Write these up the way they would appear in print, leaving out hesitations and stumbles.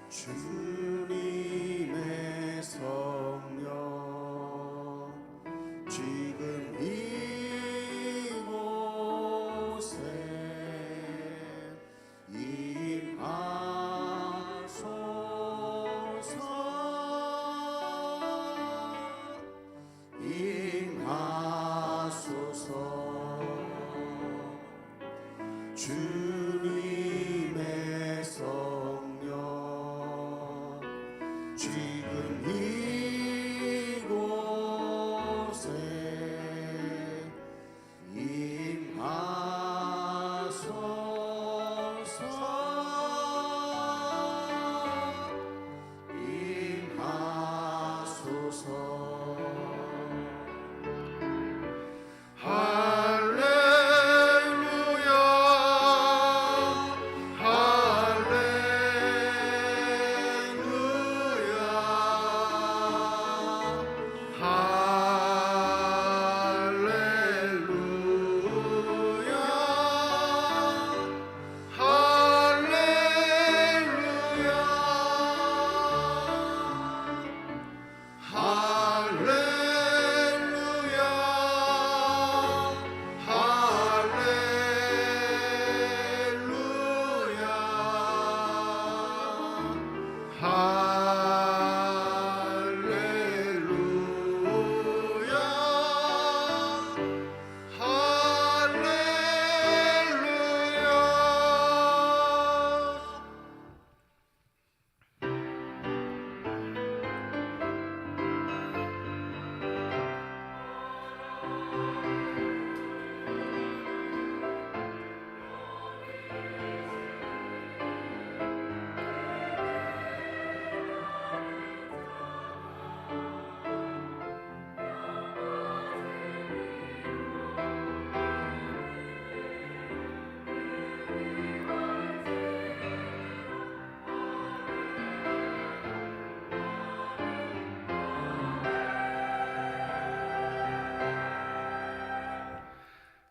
주님의 성령 지금 이곳에 임하소서 주님의 성령 지금 이곳에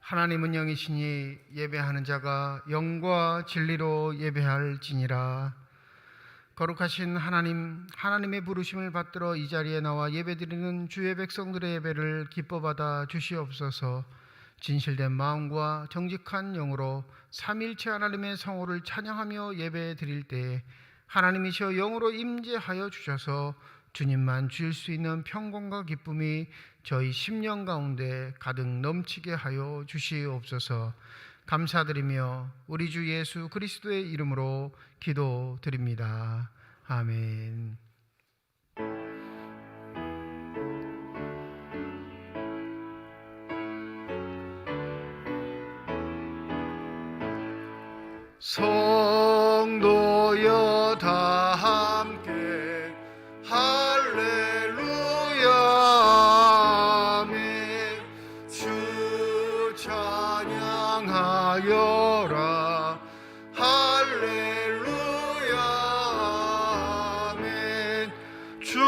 하나님은 영이시니 예배하는 자가 영과 진리로 예배할지니라. 거룩하신 하나님, 하나님의 부르심을 받들어 이 자리에 나와 예배드리는 주의 백성들의 예배를 기뻐 받아 주시옵소서. 진실된 마음과 정직한 영으로 삼일체 하나님의 성호를 찬양하며 예배드릴 때에 하나님이시여 영으로 임재하여 주셔서 주님만 주실 수 있는 평강과 기쁨이 저희 심령 가운데 가득 넘치게 하여 주시옵소서. 감사드리며 우리 주 예수 그리스도의 이름으로 기도드립니다. 아멘. 성도여 다 함께 할렐루야 아멘. 주 찬양하여라 할렐루야 아멘. 주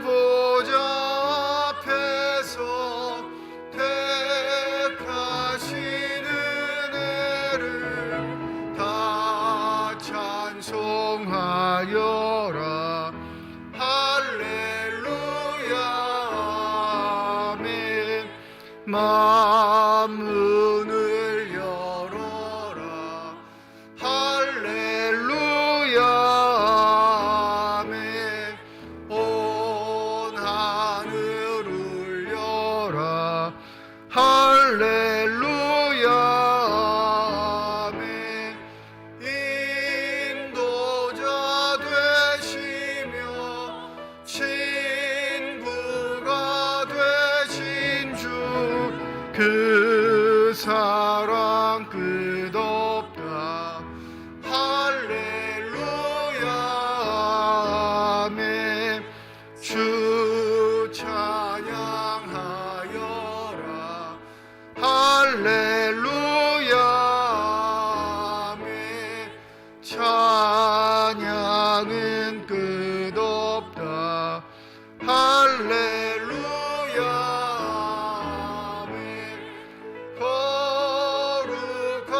보좌 앞에서 택하신 은혜를 다 찬송하여라 할렐루야 아멘. 만문을 열어라 할렐루야 아멘. 온 하늘 울려라 할렐루야 아멘. 인도자 되시며 친구가 되신 주 그 사랑 끝없다 할렐루야 아멘. 주 찬양하여라 할렐루야 아멘. 찬양은 끝없다 할렐루야 아멘. 거룩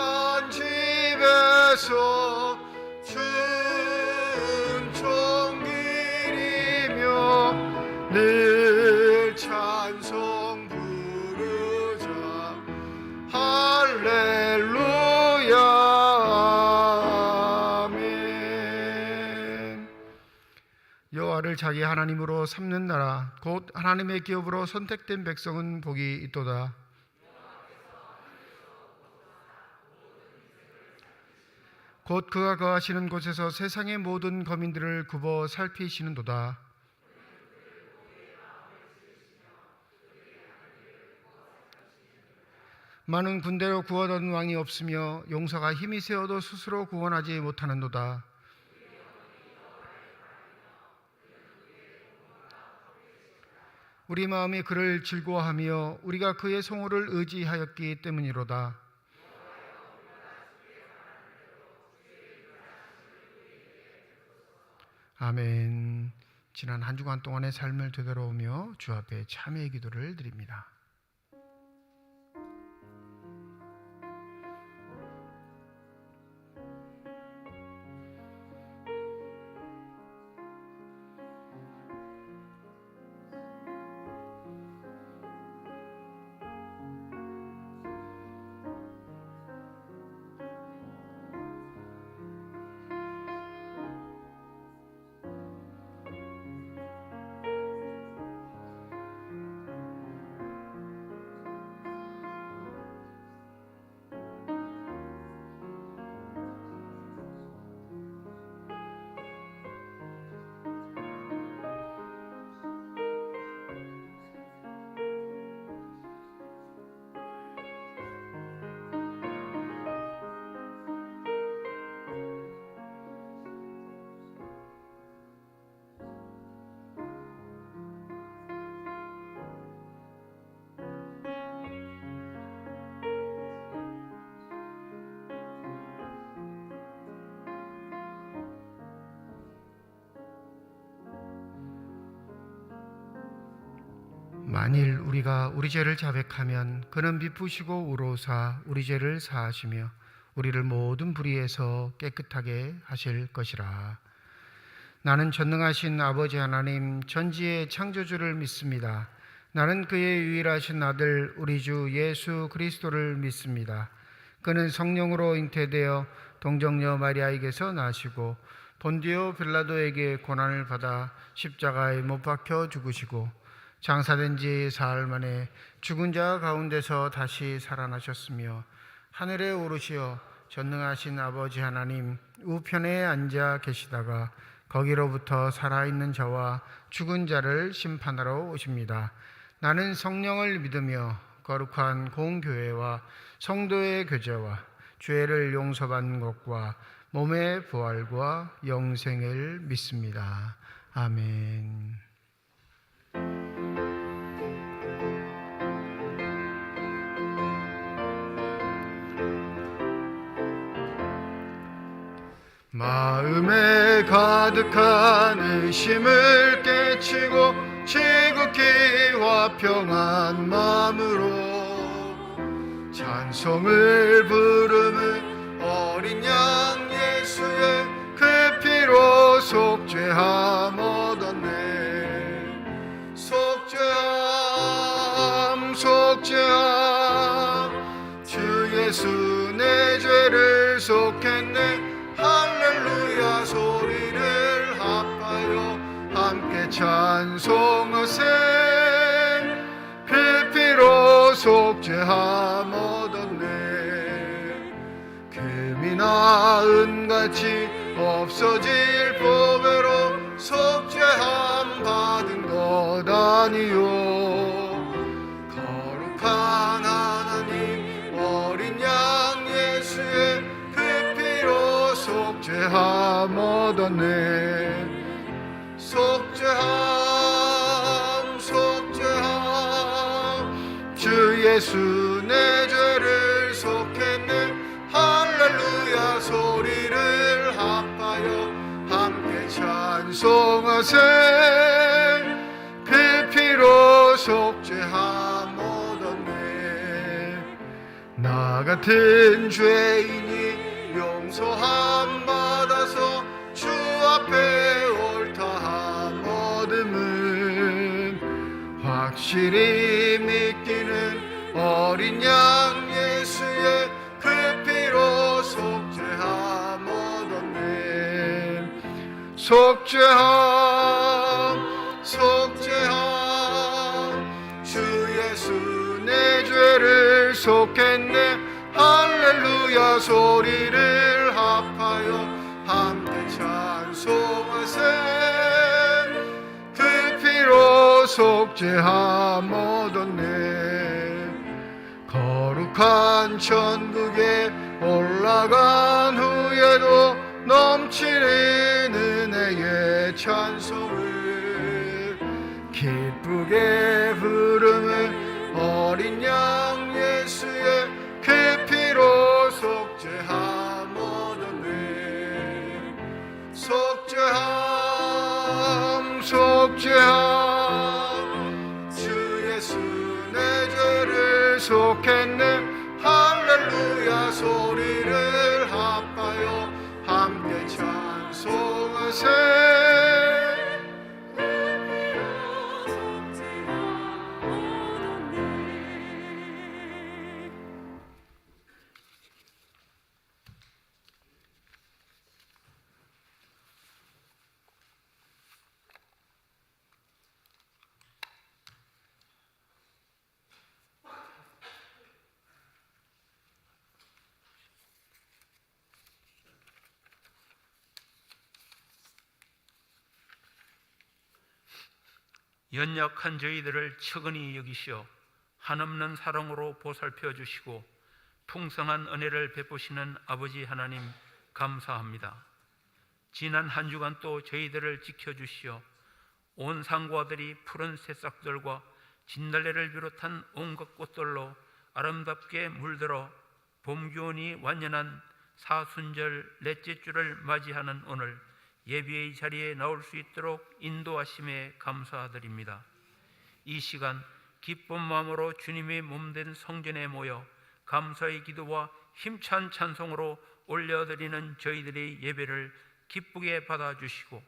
여호와를 자기 하나님으로 삼는 나라 곧 하나님의 기업으로 선택된 백성은 복이 있도다. 곧 그가 거하시는 곳에서 세상의 모든 거민들을 굽어 살피시는도다. 많은 군대로 구하던 왕이 없으며 용사가 힘이 세어도 스스로 구원하지 못하는도다. 우리 마음이 그를 즐거워하며 우리가 그의 성호를 의지하였기 때문이로다. 아멘. 지난 한 주간 동안의 삶을 되돌아오며 주 앞에 참회의 기도를 드립니다. 만일 우리가 우리 죄를 자백하면 그는 미쁘시고 우로사 우리 죄를 사하시며 우리를 모든 불의에서 깨끗하게 하실 것이라. 나는 전능하신 아버지 하나님 전지의 창조주를 믿습니다. 나는 그의 유일하신 아들 우리 주 예수 그리스도를 믿습니다. 그는 성령으로 잉태되어 동정녀 마리아에게서 나시고 본디오 빌라도에게 고난을 받아 십자가에 못 박혀 죽으시고 장사된 지 사흘 만에 죽은 자 가운데서 다시 살아나셨으며 하늘에 오르시어 전능하신 아버지 하나님 우편에 앉아 계시다가 거기로부터 살아있는 자와 죽은 자를 심판하러 오십니다. 나는 성령을 믿으며 거룩한 공교회와 성도의 교제와 죄를 용서받는 것과 몸의 부활과 영생을 믿습니다. 아멘. 마음에 가득한 의심을 깨치고 지극히 화평한 마음으로 찬송을 부르는 어린 양 예수의 그 피로 속죄함 얻었네. 속죄함 속죄함 주 예수 내 죄를 속했네. 할렐루야 소리를 합하여 함께 찬송하세. 그 피로 속죄함 얻었네. 금이나 은같이 없어질 보배로 속죄함 받은 것 아니요. 거룩한 하나님 어린 양 예수의 속죄함 얻었네. 속죄함 속죄함 주 예수 내 죄를 속했네. 할렐루야 소리를 합하여 함께 찬송하세. 그 피로 속죄함 얻었네. 나 같은 죄인이 용서함 받아서 주 앞에 옳다함 얻음은 확실히 믿기는 어린 양 예수의 그 피로 속죄함 얻었네. 속죄함 속했네. 할렐루야 소리를 합하여 함께 찬송하세. 그 피로 속죄함 얻었네. 거룩한 천국에 올라간 후에도 넘치는 은혜의 찬송을 기쁘게 부르는 어린 양 예수의 그 피로 속죄함 얻었네. 속죄함 속죄함 주 예수 내 죄를 속했네. 할렐루야 소리를 합하여 함께 찬송하세. 연약한 저희들을 측은히 여기시어 한없는 사랑으로 보살펴 주시고 풍성한 은혜를 베푸시는 아버지 하나님 감사합니다. 지난 한 주간 또 저희들을 지켜주시어 온 산과 들이 푸른 새싹들과 진달래를 비롯한 온갖 꽃들로 아름답게 물들어 봄 기운이 완연한 사순절 넷째 주를 맞이하는 오늘 예배의 자리에 나올 수 있도록 인도하심에 감사드립니다. 이 시간 기쁜 마음으로 주님의 몸된 성전에 모여 감사의 기도와 힘찬 찬송으로 올려드리는 저희들의 예배를 기쁘게 받아주시고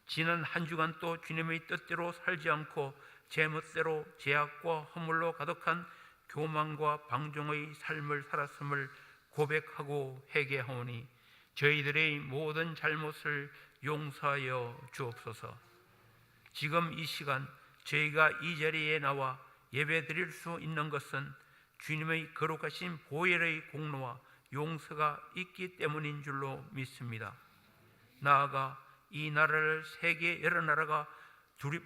지난 한 주간 또 주님의 뜻대로 살지 않고 제멋대로 죄악과 허물로 가득한 교만과 방종의 삶을 살았음을 고백하고 회개하오니 저희들의 모든 잘못을 용서하여 주옵소서. 지금 이 시간 저희가 이 자리에 나와 예배 드릴 수 있는 것은 주님의 거룩하신 보혈의 공로와 용서가 있기 때문인 줄로 믿습니다. 나아가 이 나라를 세계 여러 나라가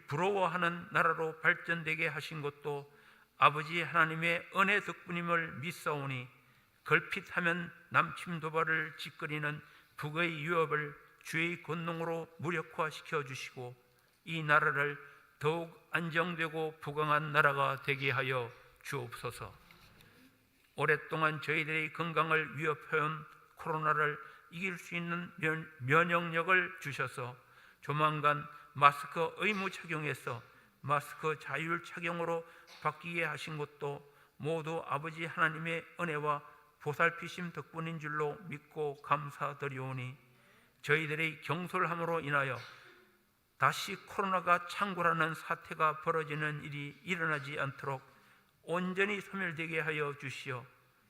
부러워하는 나라로 발전되게 하신 것도 아버지 하나님의 은혜 덕분임을 믿사오니 걸핏하면 남침 도발을 짓거리는 북의 유업을 주의 권능으로 무력화시켜 주시고 이 나라를 더욱 안정되고 부강한 나라가 되게 하여 주옵소서. 오랫동안 저희들의 건강을 위협해온 코로나를 이길 수 있는 면역력을 주셔서 조만간 마스크 의무 착용에서 마스크 자율 착용으로 바뀌게 하신 것도 모두 아버지 하나님의 은혜와 보살피심 덕분인 줄로 믿고 감사드리오니 저희들의 경솔함으로 인하여 다시 코로나가 창궐하는 사태가 벌어지는 일이 일어나지 않도록 온전히 소멸되게 하여 주시어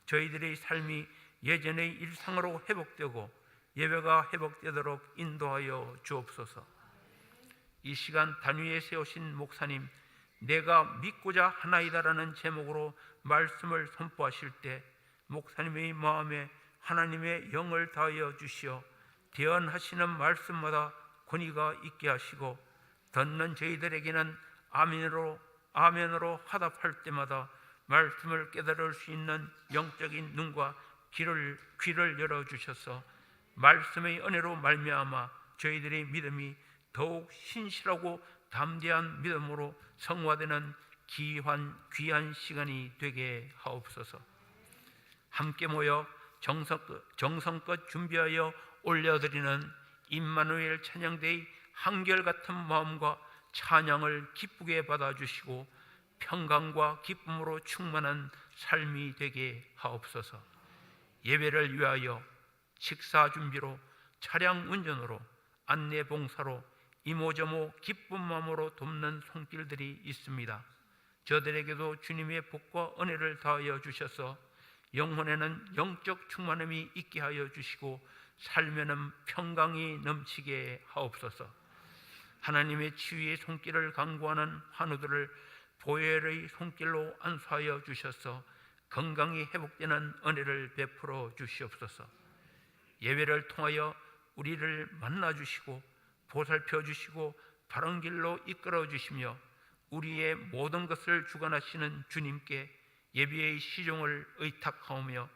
저희들의 삶이 예전의 일상으로 회복되고 예배가 회복되도록 인도하여 주옵소서. 이 시간 단위에 세우신 목사님, 내가 믿고자 하나이다라는 제목으로 말씀을 선포하실 때 목사님의 마음에 하나님의 영을 다하여 주시어 대언하시는 말씀마다 권위가 있게 하시고 듣는 저희들에게는 아멘으로 화답할 때마다 말씀을 깨달을 수 있는 영적인 눈과 귀를 열어주셔서 말씀의 은혜로 말미암아 저희들의 믿음이 더욱 신실하고 담대한 믿음으로 성화되는 귀한 시간이 되게 하옵소서. 함께 모여 정성껏 준비하여 올려드리는 임마누엘 찬양대의 한결같은 마음과 찬양을 기쁘게 받아주시고 평강과 기쁨으로 충만한 삶이 되게 하옵소서. 예배를 위하여 식사 준비로 차량 운전으로 안내 봉사로 이모저모 기쁜 마음으로 돕는 손길들이 있습니다. 저들에게도 주님의 복과 은혜를 다하여 주셔서 영혼에는 영적 충만함이 있게 하여 주시고 삶에는 평강이 넘치게 하옵소서. 하나님의 치유의 손길을 강구하는 환우들을 보혈의 손길로 안수하여 주셔서 건강이 회복되는 은혜를 베풀어 주시옵소서. 예배를 통하여 우리를 만나 주시고 보살펴 주시고 바른 길로 이끌어 주시며 우리의 모든 것을 주관하시는 주님께 예배의 시종을 의탁하오며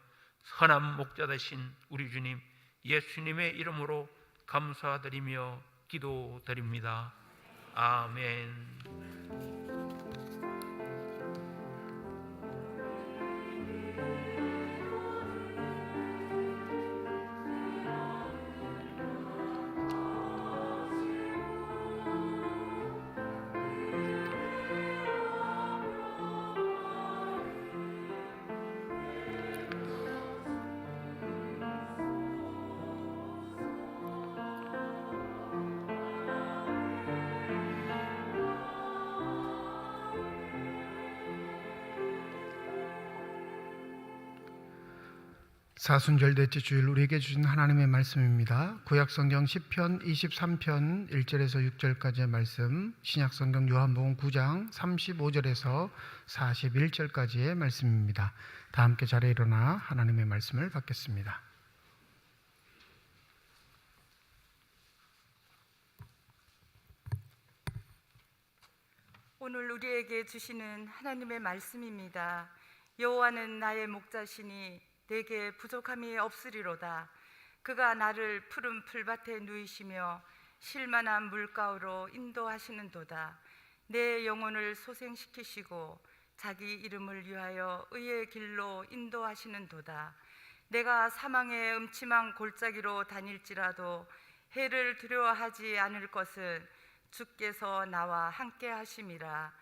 선한 목자 되신 우리 주님 예수님의 이름으로 감사드리며 기도드립니다. 아멘. 사순절 넷째 주일 우리에게 주신 하나님의 말씀입니다. 구약성경 시편 23편 1절에서 6절까지의 말씀, 신약성경 요한복음 9장 35절에서 41절까지의 말씀입니다. 다 함께 자리에 일어나 하나님의 말씀을 받겠습니다. 오늘 우리에게 주시는 하나님의 말씀입니다. 여호와는 나의 목자시니 내게 부족함이 없으리로다. 그가 나를 푸른 풀밭에 누이시며 쉴만한 물가로 인도하시는도다. 내 영혼을 소생시키시고 자기 이름을 위하여 의의 길로 인도하시는도다. 내가 사망의 음침한 골짜기로 다닐지라도 해를 두려워하지 않을 것은 주께서 나와 함께 하심이라.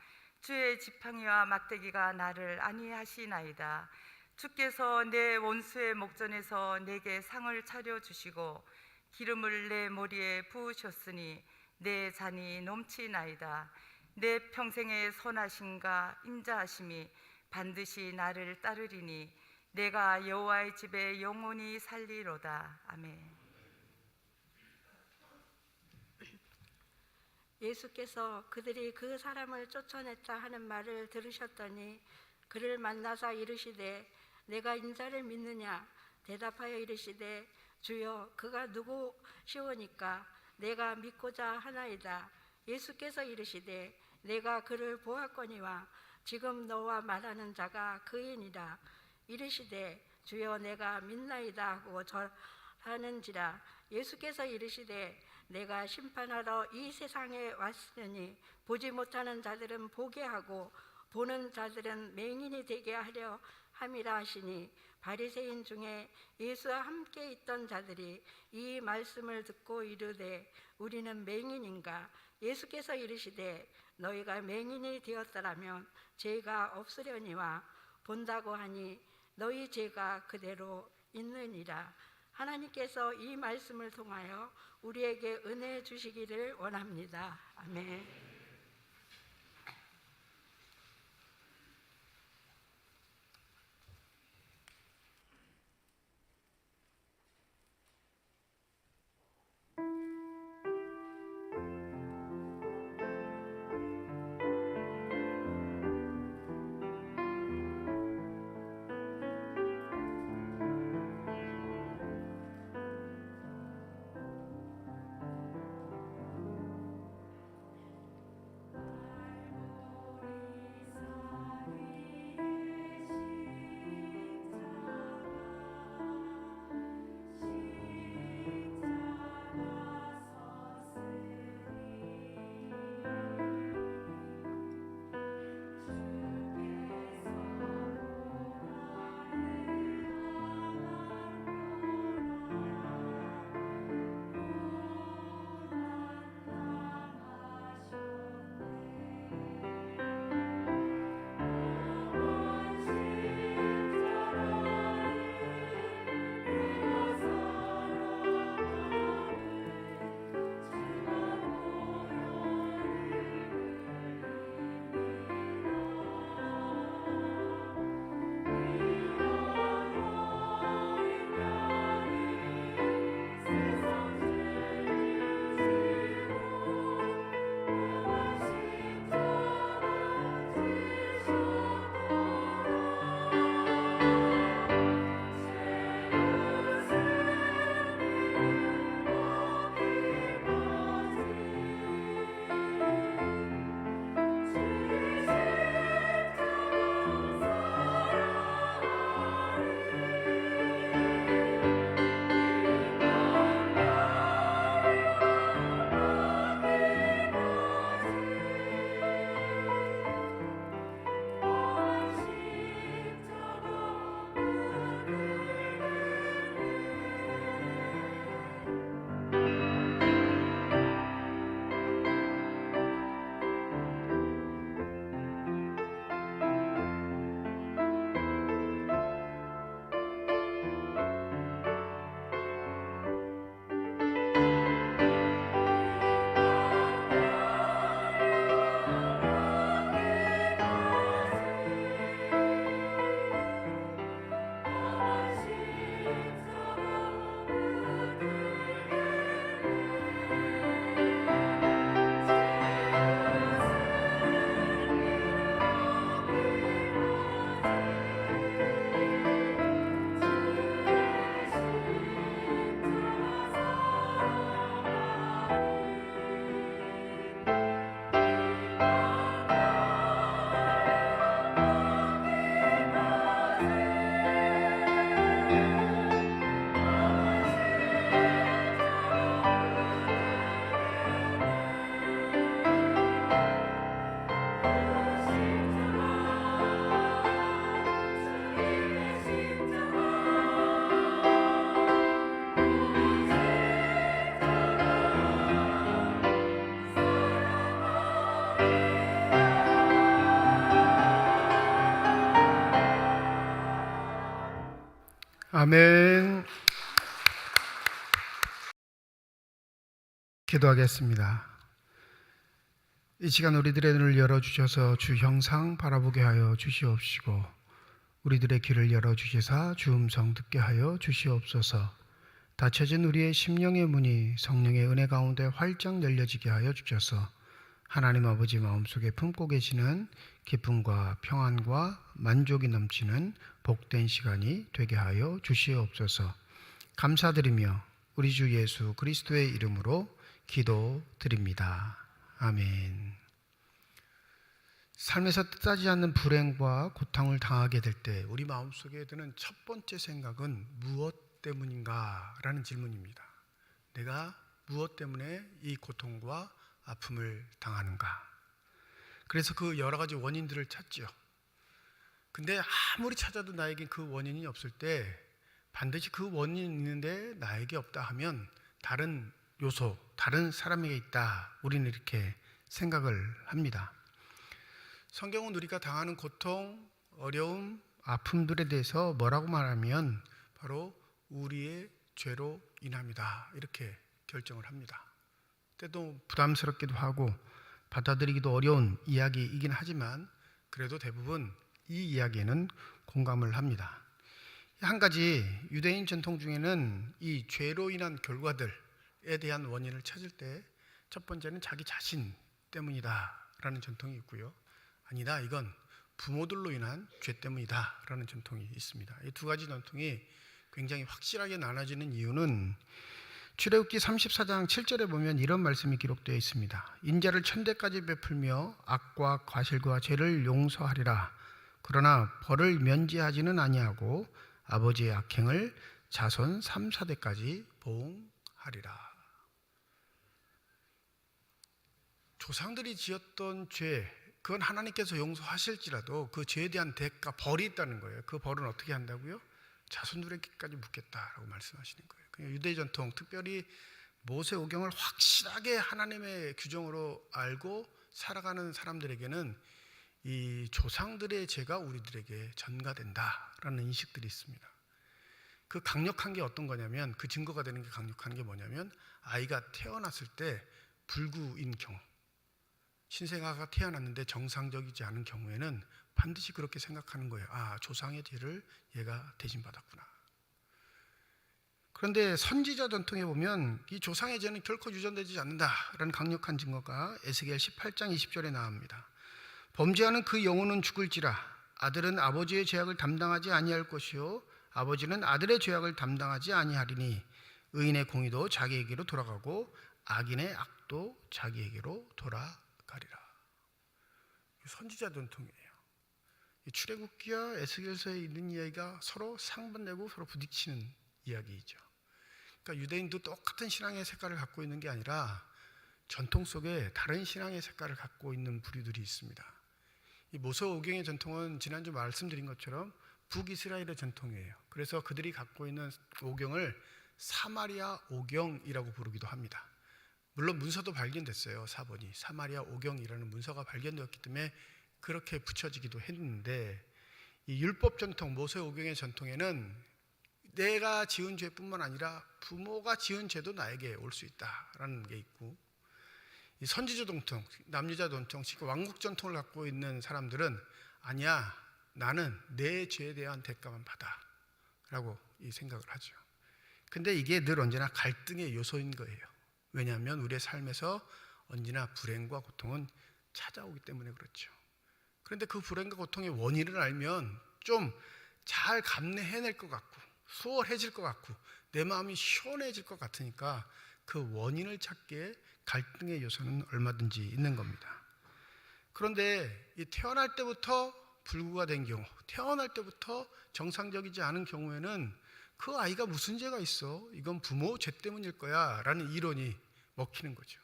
주의 지팡이와 막대기가 나를 안위하시나이다. 주께서 내 원수의 목전에서 내게 상을 차려주시고 기름을 내 머리에 부으셨으니 내 잔이 넘치나이다. 내 평생의 선하심과 인자하심이 반드시 나를 따르리니 내가 여호와의 집에 영원히 살리로다. 아멘. 예수께서 그들이 그 사람을 쫓아냈다 하는 말을 들으셨더니 그를 만나사 이르시되 내가 인자를 믿느냐? 대답하여 이르시되 주여 그가 누구시오니까 내가 믿고자 하나이다. 예수께서 이르시되 내가 그를 보았거니와 지금 너와 말하는 자가 그이니라. 이르시되 주여 내가 믿나이다 하고 절하는지라. 예수께서 이르시되 내가 심판하러 이 세상에 왔으니 보지 못하는 자들은 보게 하고 보는 자들은 맹인이 되게 하려 함이라 하시니 바리새인 중에 예수와 함께 있던 자들이 이 말씀을 듣고 이르되 우리는 맹인인가? 예수께서 이르시되 너희가 맹인이 되었더라면 죄가 없으려니와 본다고 하니 너희 죄가 그대로 있느니라. 하나님께서 이 말씀을 통하여 우리에게 은혜 주시기를 원합니다. 아멘. 아멘. 기도하겠습니다. 이 시간 우리들의 눈을 열어주셔서 주 형상 바라보게 하여 주시옵시고 우리들의 귀를 열어주시사 주 음성 듣게 하여 주시옵소서. 닫혀진 우리의 심령의 문이 성령의 은혜 가운데 활짝 열려지게 하여 주셔서 하나님 아버지 마음속에 품고 계시는 기쁨과 평안과 만족이 넘치는 복된 시간이 되게 하여 주시옵소서. 감사드리며 우리 주 예수 그리스도의 이름으로 기도드립니다. 아멘. 삶에서 뜻하지 않는 불행과 고통을 당하게 될 때 우리 마음속에 드는 첫 번째 생각은 무엇 때문인가? 라는 질문입니다. 내가 무엇 때문에 이 고통과 아픔을 당하는가? 그래서 그 여러 가지 원인들을 찾죠. 근데 아무리 찾아도 나에게 그 원인이 없을 때 반드시 그 원인이 있는데 나에게 없다 하면 다른 요소, 다른 사람에게 있다. 우리는 이렇게 생각을 합니다. 성경은 우리가 당하는 고통, 어려움, 아픔들에 대해서 뭐라고 말하면 바로 우리의 죄로 인합니다. 이렇게 결정을 합니다. 때도 부담스럽기도 하고 받아들이기도 어려운 이야기이긴 하지만 그래도 대부분 이 이야기에는 공감을 합니다. 한 가지 유대인 전통 중에는 이 죄로 인한 결과들에 대한 원인을 찾을 때 첫 번째는 자기 자신 때문이다 라는 전통이 있고요. 아니다, 이건 부모들로 인한 죄 때문이다 라는 전통이 있습니다. 이 두 가지 전통이 굉장히 확실하게 나눠지는 이유는 출애굽기 34장 7절에 보면 이런 말씀이 기록되어 있습니다. 인자를 천대까지 베풀며 악과 과실과 죄를 용서하리라. 그러나 벌을 면제하지는 아니하고 아버지의 악행을 자손 3, 4대까지 보응하리라. 조상들이 지었던 죄, 그건 하나님께서 용서하실지라도 그 죄에 대한 대가, 벌이 있다는 거예요. 그 벌은 어떻게 한다고요? 자손들에게까지 묻겠다라고 말씀하시는 거예요. 유대 전통, 특별히 모세오경을 확실하게 하나님의 규정으로 알고 살아가는 사람들에게는 이 조상들의 죄가 우리들에게 전가된다라는 인식들이 있습니다. 그 강력한 게 어떤 거냐면, 그 증거가 되는 게 강력한 게 뭐냐면, 아이가 태어났을 때 불구인 경우, 신생아가 태어났는데 정상적이지 않은 경우에는 반드시 그렇게 생각하는 거예요. 아, 조상의 죄를 얘가 대신받았구나. 그런데 선지자 전통에 보면 이 조상의 죄는 결코 유전되지 않는다라는 강력한 증거가 에스겔 18장 20절에 나옵니다. 범죄하는 그 영혼은 죽을지라. 아들은 아버지의 죄악을 담당하지 아니할 것이요 아버지는 아들의 죄악을 담당하지 아니하리니 의인의 공의도 자기에게로 돌아가고 악인의 악도 자기에게로 돌아가리라. 선지자 전통이에요. 출애굽기와 에스겔서에 있는 이야기가 서로 상반되고 서로 부딪히는 이야기이죠. 그러니까 유대인도 똑같은 신앙의 색깔을 갖고 있는 게 아니라 전통 속에 다른 신앙의 색깔을 갖고 있는 부류들이 있습니다. 이 모세오경의 전통은 지난주 말씀드린 것처럼 북이스라엘의 전통이에요. 그래서 그들이 갖고 있는 오경을 사마리아 오경이라고 부르기도 합니다. 물론 문서도 발견됐어요. 사본이 사마리아 오경이라는 문서가 발견되었기 때문에 그렇게 붙여지기도 했는데, 이 율법 전통, 모세오경의 전통에는 내가 지은 죄뿐만 아니라 부모가 지은 죄도 나에게 올 수 있다라는 게 있고, 이 선지자 전통, 남유자 전통, 왕국 전통을 갖고 있는 사람들은 아니야, 나는 내 죄에 대한 대가만 받아 라고 이 생각을 하죠. 근데 이게 늘 언제나 갈등의 요소인 거예요. 왜냐하면 우리의 삶에서 언제나 불행과 고통은 찾아오기 때문에 그렇죠. 그런데 그 불행과 고통의 원인을 알면 좀 잘 감내해낼 것 같고 수월해질 것 같고 내 마음이 시원해질 것 같으니까 그 원인을 찾기에 갈등의 요소는 얼마든지 있는 겁니다. 그런데 이 태어날 때부터 불구가 된 경우, 태어날 때부터 정상적이지 않은 경우에는 그 아이가 무슨 죄가 있어? 이건 부모 죄 때문일 거야 라는 이론이 먹히는 거죠.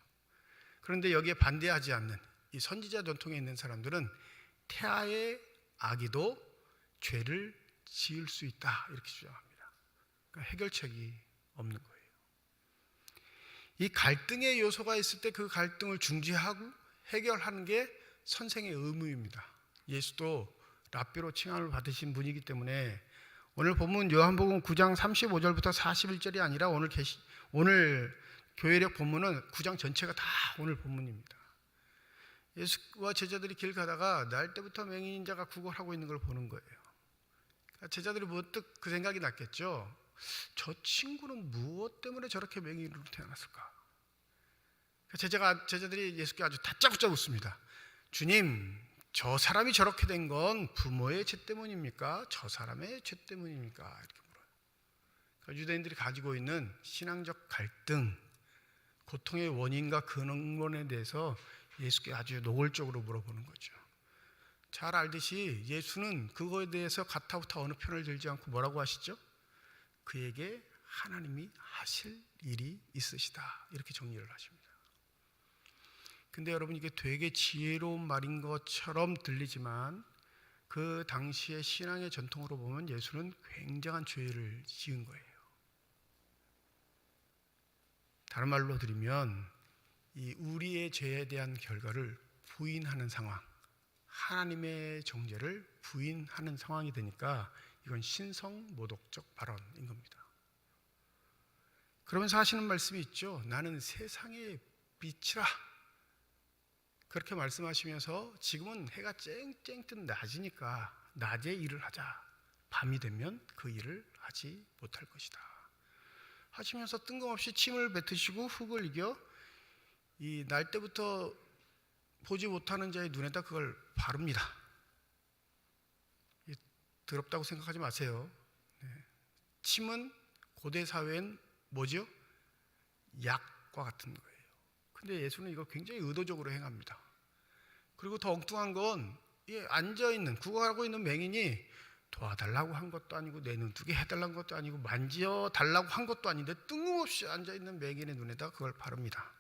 그런데 여기에 반대하지 않는 이 선지자 전통에 있는 사람들은 태아의 아기도 죄를 지을 수 있다 이렇게 주장합니다. 그러니까 해결책이 없는 거예요. 이 갈등의 요소가 있을 때 그 갈등을 중지하고 해결하는 게 선생의 의무입니다. 예수도 랍비로 칭함을 받으신 분이기 때문에 오늘 본문 요한복음 9장 35절부터 41절이 아니라 오늘 교회력 본문은 9장 전체가 다 오늘 본문입니다. 예수와 제자들이 길 가다가 날 때부터 맹인인 자가 구걸하고 있는 걸 보는 거예요. 그러니까 제자들이 문득 그 생각이 났겠죠. 저 친구는 무엇 때문에 저렇게 맹인으로 태어났을까? 제자들이 예수께 아주 다짜고짜 묻습니다. 주님, 저 사람이 저렇게 된 건 부모의 죄 때문입니까? 저 사람의 죄 때문입니까? 이렇게 물어요. 그러니까 유대인들이 가지고 있는 신앙적 갈등, 고통의 원인과 근원에 대해서 예수께 아주 노골적으로 물어보는 거죠. 잘 알듯이 예수는 그거에 대해서 가타부타 어느 편을 들지 않고 뭐라고 하시죠? 그에게 하나님이 하실 일이 있으시다, 이렇게 정리를 하십니다. 근데 여러분, 이게 되게 지혜로운 말인 것처럼 들리지만 그 당시의 신앙의 전통으로 보면 예수는 굉장한 죄를 지은 거예요. 다른 말로 드리면 이 우리의 죄에 대한 결과를 부인하는 상황, 하나님의 정죄를 부인하는 상황이 되니까 이건 신성모독적 발언인 겁니다. 그러면서 하시는 말씀이 있죠. 나는 세상의 빛이라. 그렇게 말씀하시면서 지금은 해가 쨍쨍 뜬 낮이니까 낮에 일을 하자. 밤이 되면 그 일을 하지 못할 것이다 하시면서 뜬금없이 침을 뱉으시고 흙을 이겨 이 날 때부터 보지 못하는 자의 눈에다 그걸 바릅니다. 더럽다고 생각하지 마세요. 침은 고대 사회엔 뭐죠? 약과 같은 거예요. 근데 예수는 이거 굉장히 의도적으로 행합니다. 그리고 더 엉뚱한 건 앉아있는, 구걸하고 있는 맹인이 도와달라고 한 것도 아니고 내 눈 두 개 해달라는 것도 아니고 만져달라고 한 것도 아닌데 뜬금없이 앉아있는 맹인의 눈에다 그걸 바릅니다.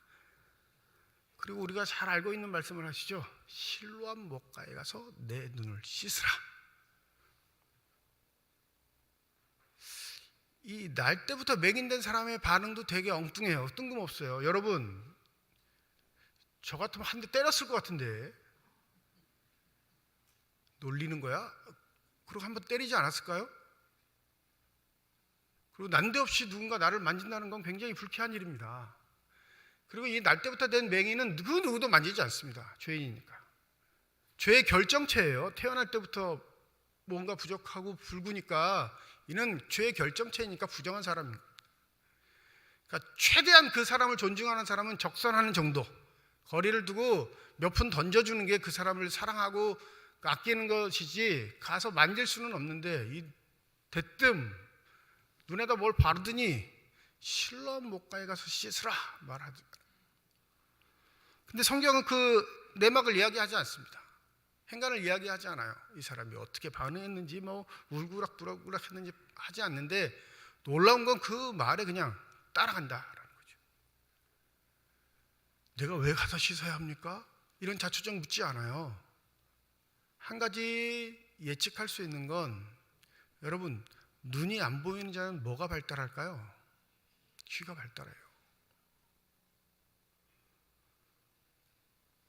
그리고 우리가 잘 알고 있는 말씀을 하시죠. 실로암 못가에 가서 내 눈을 씻으라. 이 날 때부터 맹인된 사람의 반응도 되게 엉뚱해요. 뜬금없어요. 여러분, 저 같으면 한 대 때렸을 것 같은데 놀리는 거야? 그리고 한번 때리지 않았을까요? 그리고 난데없이 누군가 나를 만진다는 건 굉장히 불쾌한 일입니다. 그리고 이 날 때부터 된 맹인은 그 누구도 만지지 않습니다. 죄인이니까. 죄의 결정체예요. 태어날 때부터 뭔가 부족하고 붉으니까 이는 죄의 결정체이니까 부정한 사람입니다. 그러니까 최대한 그 사람을 존중하는 사람은 적선하는 정도, 거리를 두고 몇 푼 던져주는 게 그 사람을 사랑하고 아끼는 것이지 가서 만질 수는 없는데 이 대뜸 눈에다 뭘 바르더니 실로암 못가에 가서 씻으라 말하죠. 근데 성경은 그 내막을 이야기하지 않습니다. 행간을 이야기하지 않아요. 이 사람이 어떻게 반응했는지 뭐 울그락부락부락 했는지 하지 않는데 놀라운 건 그 말에 그냥 따라간다라는 거죠. 내가 왜 가서 씻어야 합니까? 이런 자초적 묻지 않아요. 한 가지 예측할 수 있는 건 여러분, 눈이 안 보이는 자는 뭐가 발달할까요? 귀가 발달해요.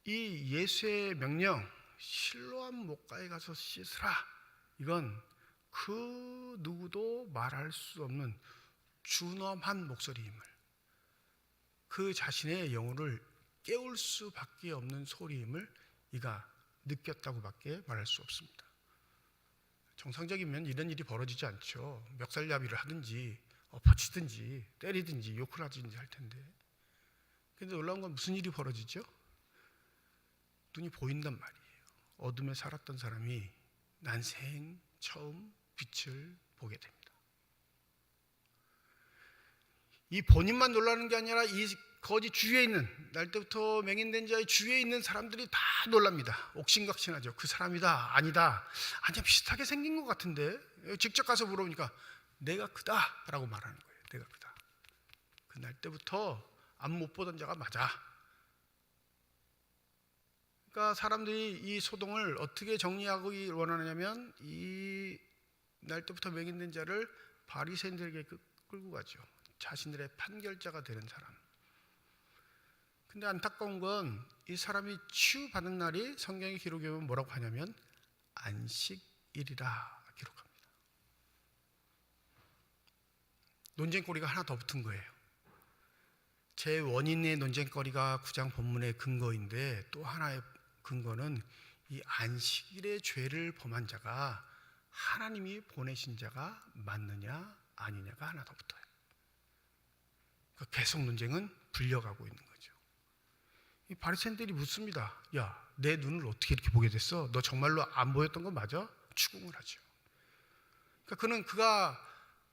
이 예수의 명령, 실로암 못가에 가서 씻으라, 이건 그 누구도 말할 수 없는 준엄한 목소리임을, 그 자신의 영혼을 깨울 수밖에 없는 소리임을 이가 느꼈다고밖에 말할 수 없습니다. 정상적이면 이런 일이 벌어지지 않죠. 멱살잡이를 하든지 엎어치든지 때리든지 욕을 하든지 할 텐데. 근데 놀라운 건 무슨 일이 벌어지죠? 눈이 보인단 말이에요. 어둠에 살았던 사람이 난생 처음 빛을 보게 됩니다. 이 본인만 놀라는 게 아니라 이 거지 주위에 있는, 날 때부터 맹인된 자의 주위에 있는 사람들이 다 놀랍니다. 옥신각신하죠. 그 사람이다, 아니다, 아니야 비슷하게 생긴 것 같은데. 직접 가서 물어보니까 내가 그다 라고 말하는 거예요. 내가 그다. 그 날 때부터 앞 못 보던 자가 맞아. 그러니까 사람들이 이 소동을 어떻게 정리하기 원하냐면 이 날 때부터 맹인된 자를 바리새인들에게 끌고 가죠. 자신들의 판결자가 되는 사람. 근데 안타까운 건 이 사람이 치유받은 날이 성경의 기록에 보면 뭐라고 하냐면 안식일이라 기록합니다. 논쟁거리가 하나 더 붙은 거예요. 제 원인의 논쟁거리가 9장 본문의 근거인데 또 하나의 근거는 이 안식일의 죄를 범한 자가 하나님이 보내신 자가 맞느냐 아니냐가 하나 더 붙어요. 그러니까 계속 논쟁은 불려가고 있는 거죠. 이 바리새인들이 묻습니다. 야, 내 눈을 어떻게 이렇게 보게 됐어? 너 정말로 안 보였던 거 맞아? 추궁을 하죠. 그러니까 그는 그가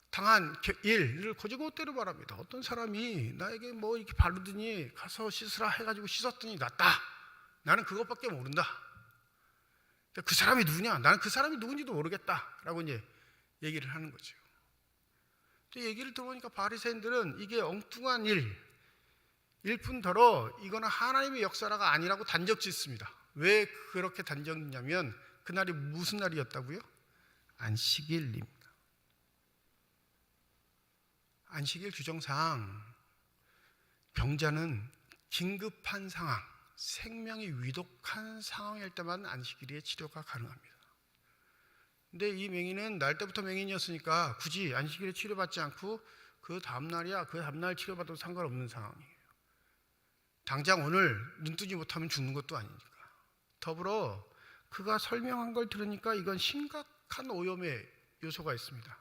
당한 일을 거지고대로 말합니다. 어떤 사람이 나에게 뭐 이렇게 바르더니 가서 씻으라 해가지고 씻었더니 낫다. 나는 그것밖에 모른다. 그 사람이 누구냐? 나는 그 사람이 누군지도 모르겠다라고 이제 얘기를 하는 거죠. 얘기를 들어보니까 바리새인들은 이게 엉뚱한 일뿐더러 이거는 하나님의 역사가 아니라고 단정짓습니다. 왜 그렇게 단정짓냐면 그날이 무슨 날이었다고요? 안식일입니다. 안식일 규정상 병자는 긴급한 상황, 생명이 위독한 상황일 때만 안식일의 치료가 가능합니다. 근데 이 맹인은 날 때부터 맹인이었으니까 굳이 안식일에 치료받지 않고 그 다음날이야 그 다음날 치료받아도 상관없는 상황이에요. 당장 오늘 눈 뜨지 못하면 죽는 것도 아니니까. 더불어 그가 설명한 걸 들으니까 이건 심각한 오염의 요소가 있습니다.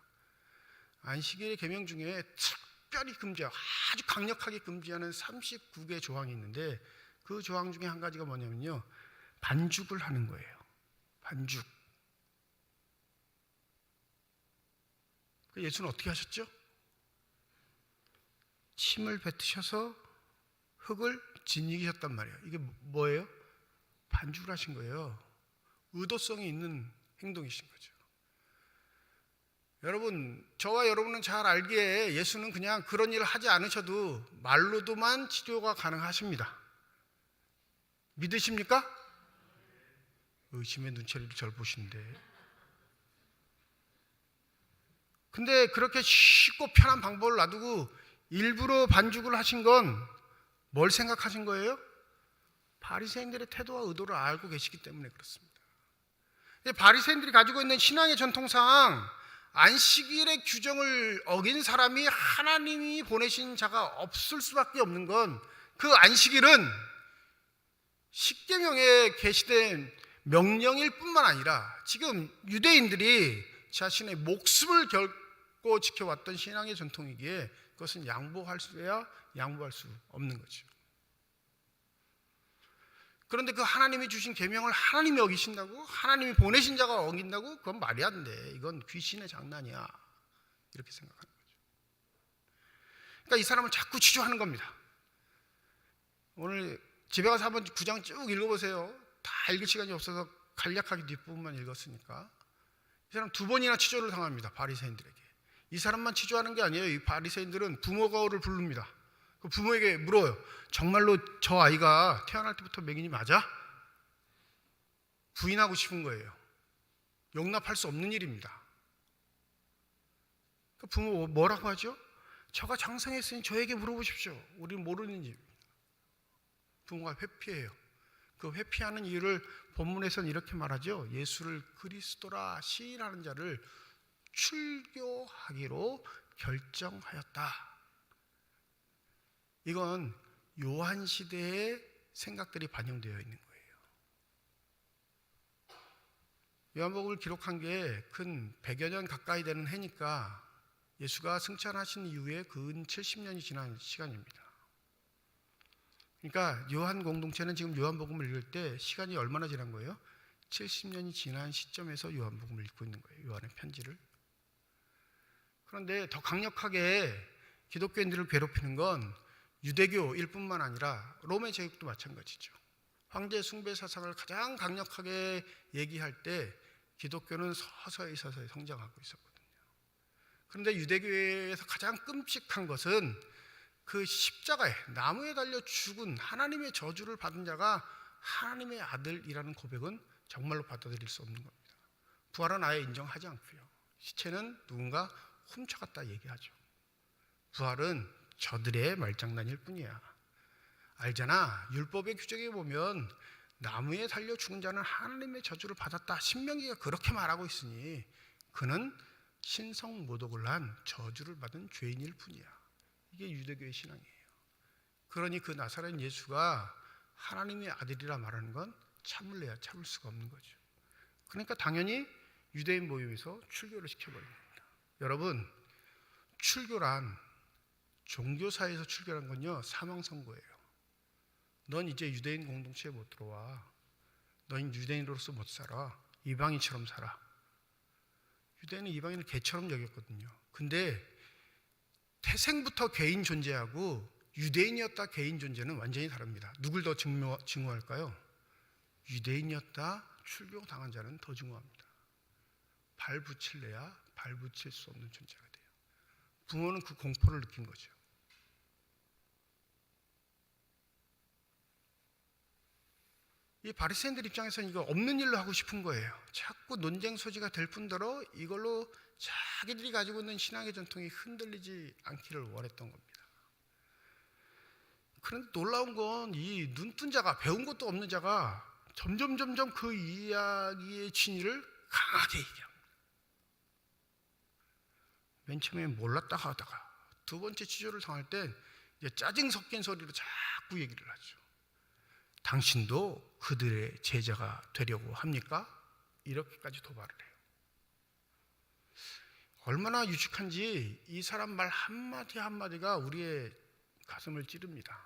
안식일의 계명 중에 특별히 금지하고 아주 강력하게 금지하는 39개 조항이 있는데 그 조항 중에 한 가지가 뭐냐면요, 반죽을 하는 거예요. 반죽. 예수는 어떻게 하셨죠? 침을 뱉으셔서 흙을 짓이겼단 말이에요. 이게 뭐예요? 반죽을 하신 거예요. 의도성이 있는 행동이신 거죠. 여러분, 저와 여러분은 잘 알기에 예수는 그냥 그런 일을 하지 않으셔도 말로도만 치료가 가능하십니다. 믿으십니까? 의심의 눈초리를 절 보시는데. 근데 그렇게 쉽고 편한 방법을 놔두고 일부러 반죽을 하신 건 뭘 생각하신 거예요? 바리새인들의 태도와 의도를 알고 계시기 때문에 그렇습니다. 바리새인들이 가지고 있는 신앙의 전통상 안식일의 규정을 어긴 사람이 하나님이 보내신 자가 없을 수밖에 없는 건 그 안식일은 십계명에 게시된 명령일 뿐만 아니라 지금 유대인들이 자신의 목숨을 걸고 지켜왔던 신앙의 전통이기에 그것은 양보할 수야 양보할 수 없는 거죠. 그런데 그 하나님이 주신 계명을 하나님이 어기신다고? 하나님이 보내신 자가 어긴다고? 그건 말이 안 돼. 이건 귀신의 장난이야. 이렇게 생각하는 거죠. 그러니까 이 사람을 자꾸 치조하는 겁니다. 오늘 집에 가서 한번 9장 쭉 읽어보세요. 다 읽을 시간이 없어서 간략하게 뒷부분만 읽었으니까. 이 사람 2번이나 치조를 당합니다. 바리새인들에게. 이 사람만 치조하는 게 아니에요. 이 바리새인들은 부모가를 부릅니다. 그 부모에게 물어요. 정말로 저 아이가 태어날 때부터 맹인이 맞아? 부인하고 싶은 거예요. 용납할 수 없는 일입니다. 그 부모 뭐라고 하죠? 저가 장성했으니 저에게 물어보십시오. 우리는 모르는 일. 부모가 회피해요. 그 회피하는 이유를 본문에서는 이렇게 말하죠. 예수를 그리스도라 시인하는 자를 출교하기로 결정하였다. 이건 요한 시대의 생각들이 반영되어 있는 거예요. 요한복음을 기록한 게 근 100여 년 가까이 되는 해니까 예수가 승천하신 이후에 근 70년이 지난 시간입니다. 그러니까 요한 공동체는 지금 요한복음을 읽을 때 시간이 얼마나 지난 거예요? 70년이 지난 시점에서 요한복음을 읽고 있는 거예요. 요한의 편지를. 그런데 더 강력하게 기독교인들을 괴롭히는 건 유대교일 뿐만 아니라 로마 제국도 마찬가지죠. 황제 숭배 사상을 가장 강력하게 얘기할 때 기독교는 서서히 성장하고 있었거든요. 그런데 유대교에서 가장 끔찍한 것은 그 십자가에 나무에 달려 죽은 하나님의 저주를 받은 자가 하나님의 아들이라는 고백은 정말로 받아들일 수 없는 겁니다. 부활은 아예 인정하지 않고요. 시체는 누군가 훔쳐갔다 얘기하죠. 부활은 저들의 말장난일 뿐이야. 알잖아. 율법의 규정에 보면 나무에 달려 죽은 자는 하나님의 저주를 받았다. 신명기가 그렇게 말하고 있으니 그는 신성 모독을 한 저주를 받은 죄인일 뿐이야. 이게 유대교의 신앙이에요. 그러니 그 나사렛 예수가 하나님의 아들이라 말하는 건 참을래야 참을 수가 없는 거죠. 그러니까 당연히 유대인 모임에서 출교를 시켜버린 겁니다. 여러분, 출교란, 종교사에서 출교란 건요, 사망 선고예요. 넌 이제 유대인 공동체에 못 들어와. 넌 유대인으로서 못 살아. 이방인처럼 살아. 유대인은 이방인을 개처럼 여겼거든요. 근데 태생부터 개인 존재하고 유대인이었다 개인 존재는 완전히 다릅니다. 누굴 더 증오할까요? 유대인이었다 출교당한 자는 더 증오합니다. 발 붙일래야 발 붙일 수 없는 존재가 돼요. 부모는 그 공포를 느낀 거죠. 이 바리새인들 입장에서는 이거 없는 일로 하고 싶은 거예요. 자꾸 논쟁 소지가 될 뿐더러 이걸로 자기들이 가지고 있는 신앙의 전통이 흔들리지 않기를 원했던 겁니다. 그런데 놀라운 건 이 눈뜬 자가, 배운 것도 없는 자가 점점 그 이야기의 진위를 강하게 얘기합니다. 맨 처음에 몰랐다 하다가 두 번째 치조를 당할 땐 이제 짜증 섞인 소리로 자꾸 얘기를 하죠. 당신도 그들의 제자가 되려고 합니까? 이렇게까지 도발을 해요. 얼마나 유식한지 이 사람 말 한마디 한마디가 우리의 가슴을 찌릅니다.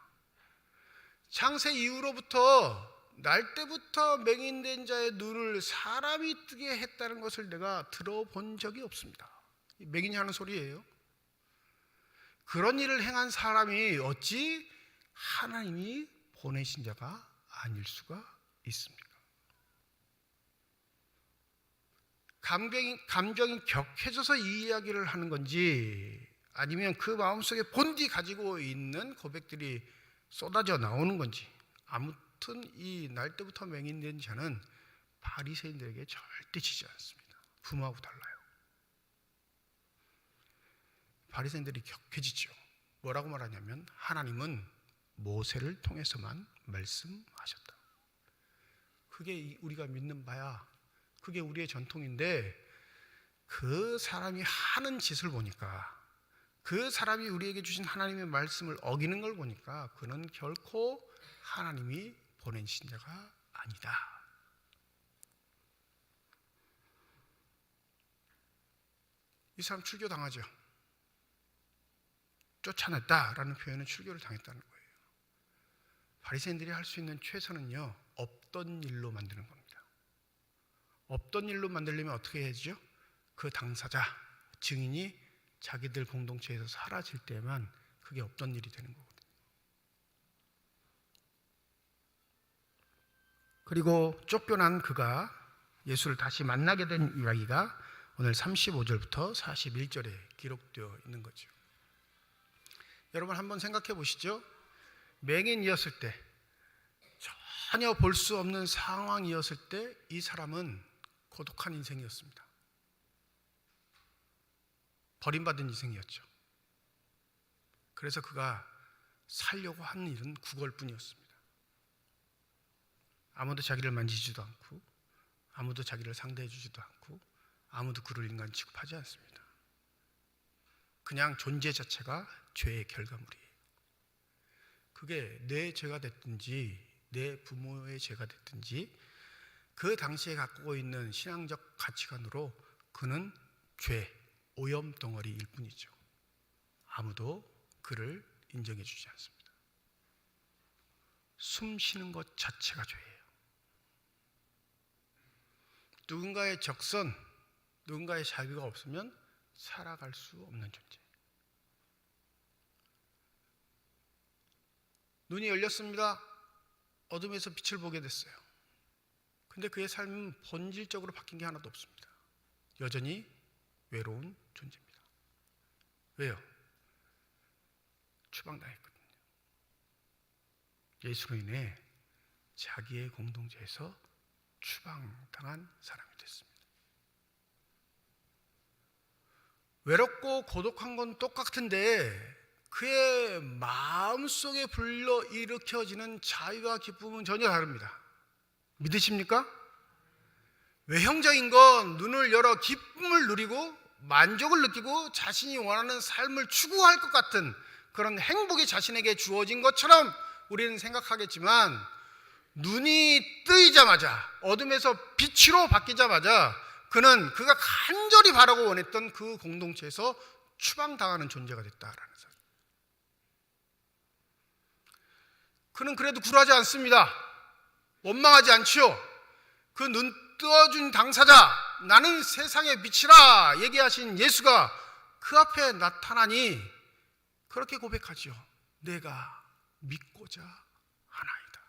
창세 이후로부터 날 때부터 맹인된 자의 눈을 사람이 뜨게 했다는 것을 내가 들어본 적이 없습니다. 맹인이 하는 소리예요. 그런 일을 행한 사람이 어찌 하나님이 보내신 자가 아닐 수가 있습니까? 감정이 격해져서 이 이야기를 하는 건지 아니면 그 마음속에 본디 가지고 있는 고백들이 쏟아져 나오는 건지, 아무튼 이 날 때부터 맹인된 자는 바리새인들에게 절대 지지 않습니다. 부모하고 달라요. 바리새인들이 격해지죠. 뭐라고 말하냐면 하나님은 모세를 통해서만 말씀하셨다. 그게 우리가 믿는 바야. 그게 우리의 전통인데 그 사람이 하는 짓을 보니까, 그 사람이 우리에게 주신 하나님의 말씀을 어기는 걸 보니까 그는 결코 하나님이 보내신 자가 아니다. 이 사람 출교당하죠. 쫓아냈다라는 표현은 출교를 당했다는 거예요. 바리새인들이 할 수 있는 최선은요, 없던 일로 만드는 겁니다. 없던 일로 만들려면 어떻게 해야죠? 그 당사자, 증인이 자기들 공동체에서 사라질 때만 그게 없던 일이 되는 거거든요. 그리고 쫓겨난 그가 예수를 다시 만나게 된 이야기가 오늘 35절부터 41절에 기록되어 있는 거죠. 여러분 한번 생각해 보시죠. 맹인이었을 때, 전혀 볼 수 없는 상황이었을 때 이 사람은 고독한 인생이었습니다. 버림받은 인생이었죠. 그래서 그가 살려고 하는 일은 구걸뿐이었습니다. 아무도 자기를 만지지도 않고, 아무도 자기를 상대해 주지도 않고, 아무도 그를 인간 취급하지 않습니다. 그냥 존재 자체가 죄의 결과물이에요. 그게 내 죄가 됐든지 내 부모의 죄가 됐든지 그 당시에 갖고 있는 신앙적 가치관으로 그는 죄, 오염 덩어리일 뿐이죠. 아무도 그를 인정해 주지 않습니다. 숨 쉬는 것 자체가 죄예요. 누군가의 적선, 누군가의 자비가 없으면 살아갈 수 없는 존재. 눈이 열렸습니다. 어둠에서 빛을 보게 됐어요. 근데 그의 삶은 본질적으로 바뀐 게 하나도 없습니다. 여전히 외로운 존재입니다. 왜요? 추방당했거든요. 예수로 인해 자기의 공동체에서 추방당한 사람이 됐습니다. 외롭고 고독한 건 똑같은데 그의 마음속에 불러일으켜지는 자유와 기쁨은 전혀 다릅니다. 믿으십니까? 외형적인 건 눈을 열어 기쁨을 누리고 만족을 느끼고 자신이 원하는 삶을 추구할 것 같은 그런 행복이 자신에게 주어진 것처럼 우리는 생각하겠지만, 눈이 뜨이자마자, 어둠에서 빛으로 바뀌자마자 그는 그가 간절히 바라고 원했던 그 공동체에서 추방당하는 존재가 됐다라는 사실. 그는 그래도 굴하지 않습니다. 원망하지 않지요. 그 눈 떠준 당사자, 나는 세상의 빛이라 얘기하신 예수가 그 앞에 나타나니 그렇게 고백하지요. 내가 믿고자 하나이다.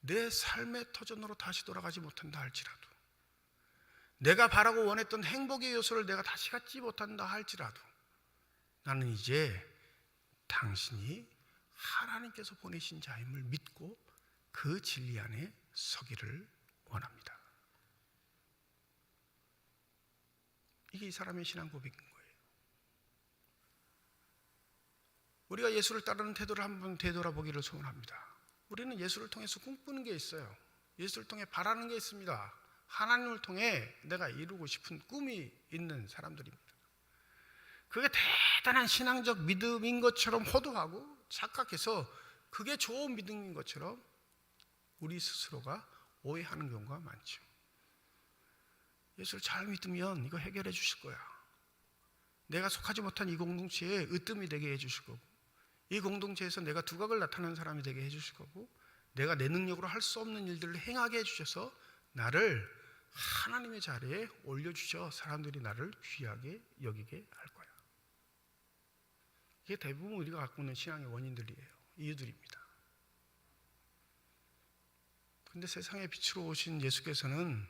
내 삶의 터전으로 다시 돌아가지 못한다 할지라도, 내가 바라고 원했던 행복의 요소를 내가 다시 갖지 못한다 할지라도, 나는 이제 당신이 하나님께서 보내신 자임을 믿고 그 진리 안에 서기를 원합니다. 이게 이 사람의 신앙 고백인 거예요. 우리가 예수를 따르는 태도를 한번 되돌아보기를 소원합니다. 우리는 예수를 통해서 꿈꾸는 게 있어요. 예수를 통해 바라는 게 있습니다. 하나님을 통해 내가 이루고 싶은 꿈이 있는 사람들입니다. 그게 대단한 신앙적 믿음인 것처럼 호도하고 착각해서 그게 좋은 믿음인 것처럼 우리 스스로가 오해하는 경우가 많죠. 예수를 잘 믿으면 이거 해결해 주실 거야. 내가 속하지 못한 이 공동체에 으뜸이 되게 해 주실 거고, 이 공동체에서 내가 두각을 나타내는 사람이 되게 해 주실 거고, 내가 내 능력으로 할 수 없는 일들을 행하게 해 주셔서 나를 하나님의 자리에 올려주셔 사람들이 나를 귀하게 여기게 할 거야. 이게 대부분 우리가 갖고 있는 신앙의 원인들이에요. 이유들입니다. 그런데 세상의 빛으로 오신 예수께서는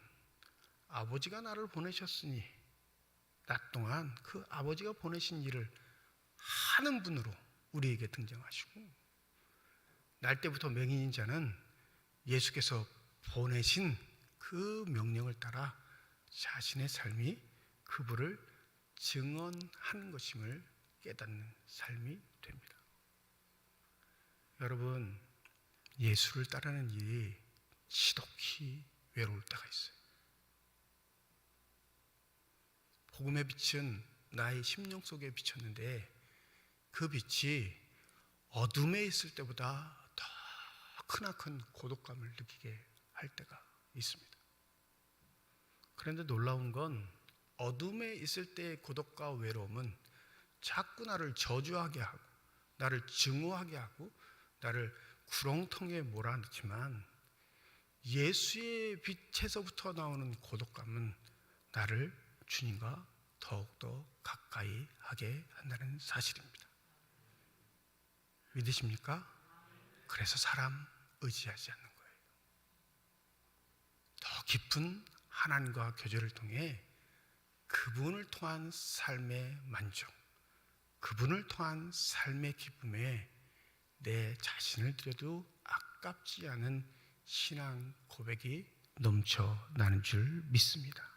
아버지가 나를 보내셨으니 낮 동안 그 아버지가 보내신 일을 하는 분으로 우리에게 등장하시고, 날 때부터 맹인인 자는 예수께서 보내신 그 명령을 따라 자신의 삶이 그분을 증언하는 것임을 깨닫는 삶이 됩니다. 여러분, 예수를 따르는 일이 지독히 외로울 때가 있어요. 복음의 빛은 나의 심령 속에 비쳤는데 그 빛이 어둠에 있을 때보다 더 크나큰 고독감을 느끼게 할 때가 있습니다. 그런데 놀라운 건 어둠에 있을 때의 고독과 외로움은 자꾸 나를 저주하게 하고 나를 증오하게 하고 나를 구렁텅이에 몰아넣지만, 예수의 빛에서부터 나오는 고독감은 나를 주님과 더욱더 가까이 하게 한다는 사실입니다. 믿으십니까? 그래서 사람 의지하지 않는 거예요. 더 깊은 하나님과 교제를 통해 그분을 통한 삶의 만족, 그분을 통한 삶의 기쁨에 내 자신을 드려도 아깝지 않은 신앙 고백이 넘쳐나는 줄 믿습니다.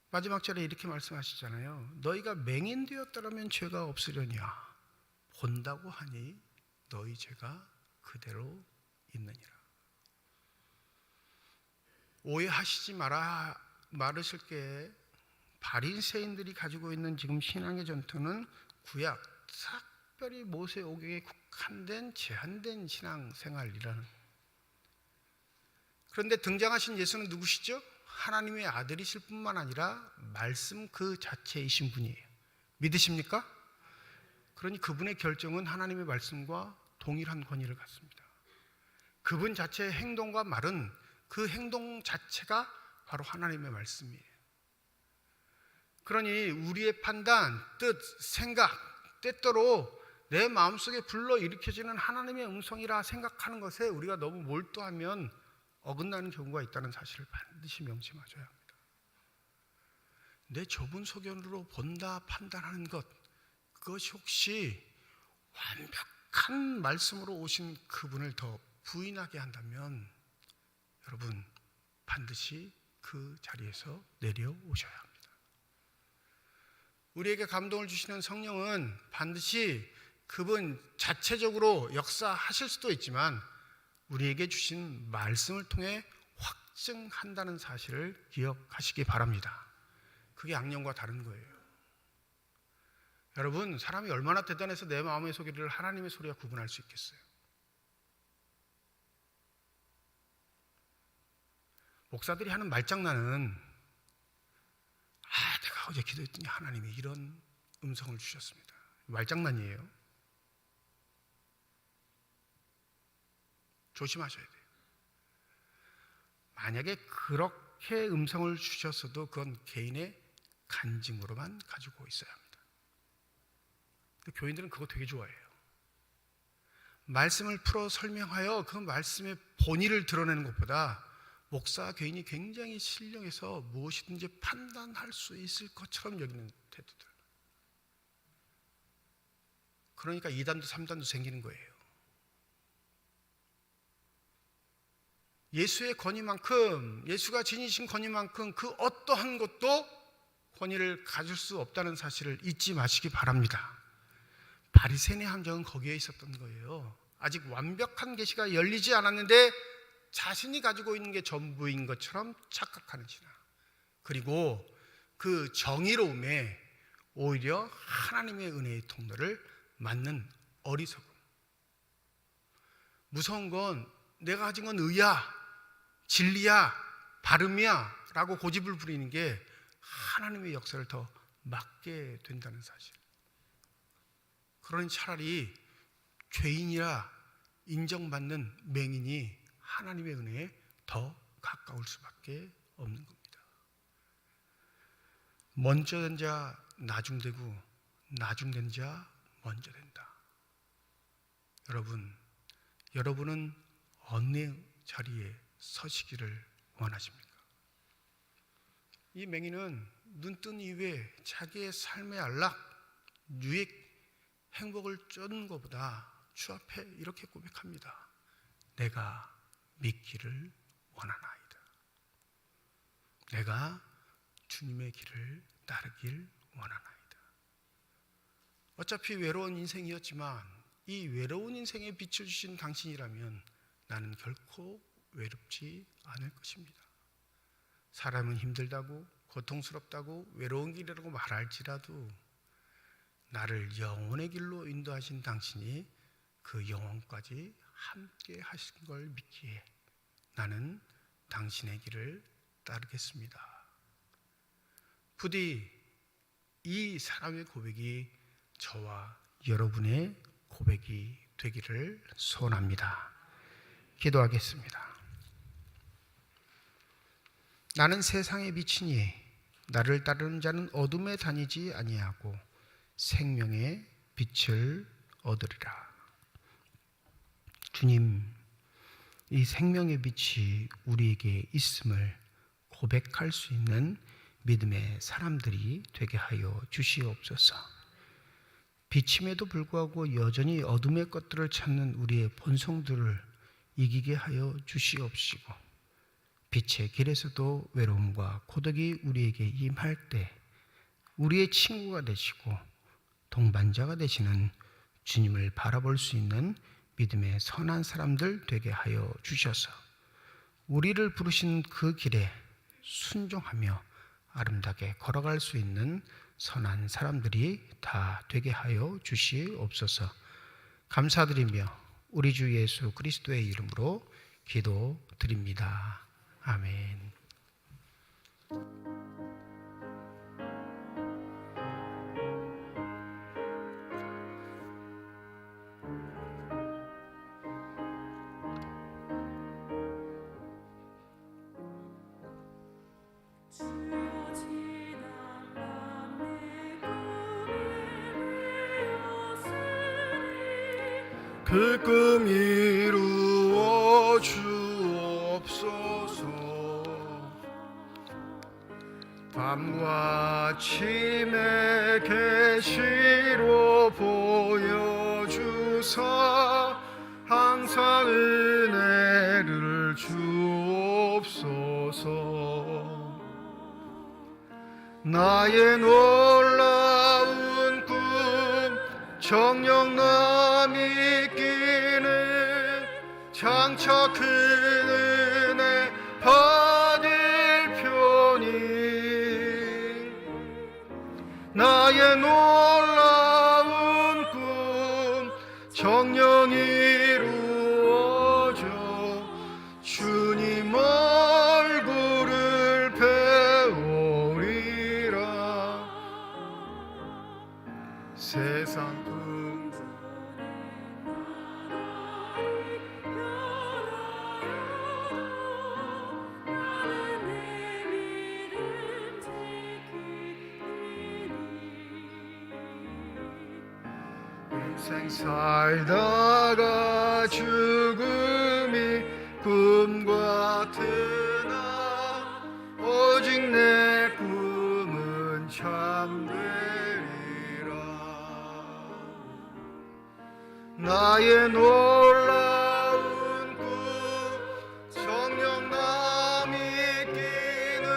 마지막 절에 이렇게 말씀하시잖아요. 너희가 맹인 되었더라면 죄가 없으려냐. 본다고 하니 너희 죄가 그대로 있느니라. 오해하시지 말으실 게, 바리새인들이 가지고 있는 지금 신앙의 전통은 구약, 특별히 모세 오경에 국한된 제한된 신앙생활이라는. 그런데 등장하신 예수는 누구시죠? 하나님의 아들이실 뿐만 아니라 말씀 그 자체이신 분이에요. 믿으십니까? 그러니 그분의 결정은 하나님의 말씀과 동일한 권위를 갖습니다. 그분 자체의 행동과 말은 그 행동 자체가 바로 하나님의 말씀이에요. 그러니 우리의 판단, 뜻, 생각, 때때로 내 마음속에 불러일으켜지는 하나님의 음성이라 생각하는 것에 우리가 너무 몰두하면 어긋나는 경우가 있다는 사실을 반드시 명심하셔야 합니다. 내 좁은 소견으로 본다, 판단하는 것, 그것이 혹시 완벽한 말씀으로 오신 그분을 더 부인하게 한다면 여러분 반드시 그 자리에서 내려오셔야 합니다. 우리에게 감동을 주시는 성령은 반드시 그분 자체적으로 역사하실 수도 있지만 우리에게 주신 말씀을 통해 확증한다는 사실을 기억하시기 바랍니다. 그게 악령과 다른 거예요. 여러분, 사람이 얼마나 대단해서 내 마음의 소리를 하나님의 소리와 구분할 수 있겠어요? 목사들이 하는 말장난은 내가 어제 기도했더니 하나님이 이런 음성을 주셨습니다. 말장난이에요. 조심하셔야 돼요. 만약에 그렇게 음성을 주셨어도 그건 개인의 간증으로만 가지고 있어야 합니다. 근데 교인들은 그거 되게 좋아해요. 말씀을 풀어 설명하여 그 말씀의 본의를 드러내는 것보다 목사 개인이 굉장히 신령해서 무엇이든지 판단할 수 있을 것처럼 여기는 태도들. 그러니까 2단도 3단도 생기는 거예요. 예수의 권위만큼, 예수가 지니신 권위만큼 그 어떠한 것도 권위를 가질 수 없다는 사실을 잊지 마시기 바랍니다. 바리새인의 함정은 거기에 있었던 거예요. 아직 완벽한 계시가 열리지 않았는데 자신이 가지고 있는 게 전부인 것처럼 착각하는 신앙. 그리고 그 정의로움에 오히려 하나님의 은혜의 통로를 막는 어리석음. 무서운 건 내가 가진 건 의야, 진리야, 바름이야 라고 고집을 부리는 게 하나님의 역사를 더 막게 된다는 사실. 그러니 차라리 죄인이라 인정받는 맹인이 하나님의 은혜에 더 가까울 수밖에 없는 겁니다. 먼저 된 자 나중되고 나중된 자 먼저 된다. 여러분은 어느 자리에 서시기를 원하십니까? 이 맹인은 눈뜬 이후에 자기의 삶의 안락, 유익, 행복을 쫓는 것보다 주 앞에 이렇게 고백합니다. 내가 믿기를 원하나이다. 내가 주님의 길을 따르길 원하나이다. 어차피 외로운 인생이었지만 이 외로운 인생에 빛을 주신 당신이라면 나는 결코 외롭지 않을 것입니다. 사람은 힘들다고 고통스럽다고 외로운 길이라고 말할지라도 나를 영혼의 길로 인도하신 당신이 그 영혼까지 함께 하신 걸 믿기에 나는 당신의 길을 따르겠습니다. 부디 이 사람의 고백이 저와 여러분의 고백이 되기를 소원합니다. 기도하겠습니다. 나는 세상에 비치니 나를 따르는 자는 어둠에 다니지 아니하고 생명의 빛을 얻으리라. 주님, 이 생명의 빛이 우리에게 있음을 고백할 수 있는 믿음의 사람들이 되게 하여 주시옵소서. 비침에도 불구하고 여전히 어둠의 것들을 찾는 우리의 본성들을 이기게 하여 주시옵시고, 빛의 길에서도 외로움과 고독이 우리에게 임할 때 우리의 친구가 되시고 동반자가 되시는 주님을 바라볼 수 있는 믿음의 선한 사람들 되게 하여 주셔서 우리를 부르신 그 길에 순종하며 아름답게 걸어갈 수 있는 선한 사람들이 다 되게 하여 주시옵소서. 감사드리며 우리 주 예수 그리스도의 이름으로 기도드립니다. 아멘. 그 꿈 이루어 주옵소서. 밤과 아침의 계시로 보여주사 항상 은혜를 주옵소서. 나의 놀라운 꿈 정령남이 끼는 장차 큰 은혜 나의 놀라운 꿈 정녕 이루어져 주님 얼굴을 배우리라. 세상 인생 살다가 죽음이 꿈 같으나 오직 내 꿈은 참되리라. 나의 놀라운 꿈 정녕 남이 끼는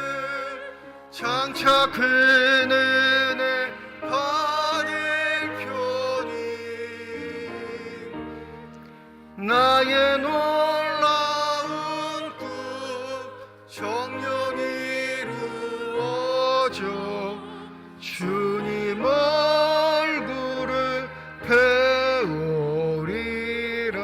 장차 큰 은혜 받을 편이 나의 놀라운 꿈 정녕 이루어져 주님 얼굴을 배우리라.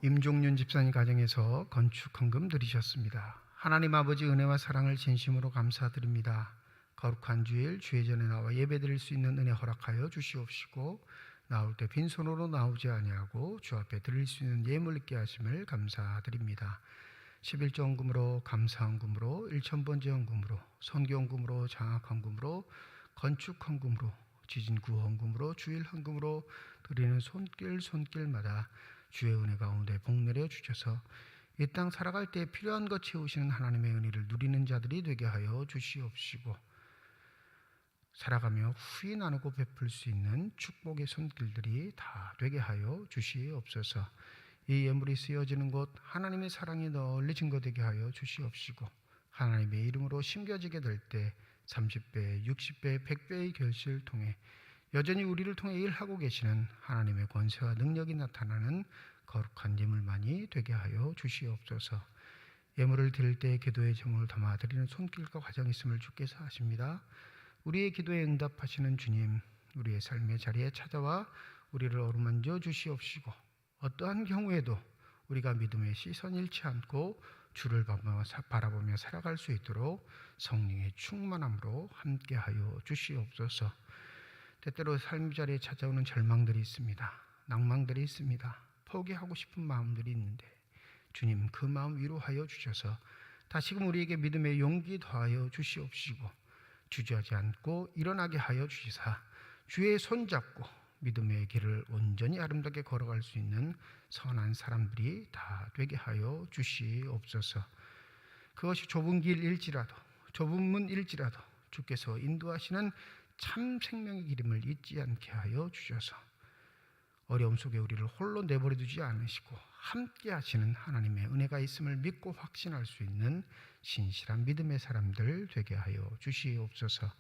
임종윤 집사님 가정에서 건축 헌금 드리셨습니다. 하나님 아버지 은혜와 사랑을 진심으로 감사드립니다. 거룩한 주일 주의 전에 나와 예배드릴 수 있는 은혜 허락하여 주시옵시고 나올 때 빈손으로 나오지 아니하고 주 앞에 드릴 수 있는 예물 있게 하심을 감사드립니다. 11조 헌금으로 감사 헌금으로 1,000번째 헌금으로 선교 헌금으로 장학 헌금으로 건축 헌금으로 지진 구호 헌금으로 주일 헌금으로 드리는 손길마다 주의 은혜 가운데 복 내려 주셔서 이 땅 살아갈 때 필요한 것 채우시는 하나님의 은혜를 누리는 자들이 되게 하여 주시옵시고 살아가며 후히 나누고 베풀 수 있는 축복의 손길들이 다 되게 하여 주시옵소서. 이 예물이 쓰여지는 곳 하나님의 사랑이 널리 증거되게 하여 주시옵시고 하나님의 이름으로 심겨지게 될 때 30배, 60배, 100배의 결실을 통해 여전히 우리를 통해 일하고 계시는 하나님의 권세와 능력이 나타나는 거룩한 예물만이 되게 하여 주시옵소서. 예물을 드릴 때 기도의 제목을 담아 드리는 손길과 과정이 있음을 주께서 아십니다. 우리의 기도에 응답하시는 주님, 우리의 삶의 자리에 찾아와 우리를 어루만져 주시옵시고 어떠한 경우에도 우리가 믿음의 시선 잃지 않고 주를 바라보며 살아갈 수 있도록 성령의 충만함으로 함께하여 주시옵소서. 때때로 삶 자리에 찾아오는 절망들이 있습니다. 낭망들이 있습니다. 포기하고 싶은 마음들이 있는데 주님 그 마음 위로하여 주셔서 다시금 우리에게 믿음의 용기 더하여 주시옵시고 주저하지 않고 일어나게 하여 주시사 주의 손잡고 믿음의 길을 온전히 아름답게 걸어갈 수 있는 선한 사람들이 다 되게 하여 주시옵소서. 그것이 좁은 길일지라도 좁은 문일지라도 주께서 인도하시는 참 생명의 기름을 잊지 않게 하여 주셔서 어려움 속에 우리를 홀로 내버려 두지 않으시고 함께 하시는 하나님의 은혜가 있음을 믿고 확신할 수 있는 신실한 믿음의 사람들 되게 하여 주시옵소서.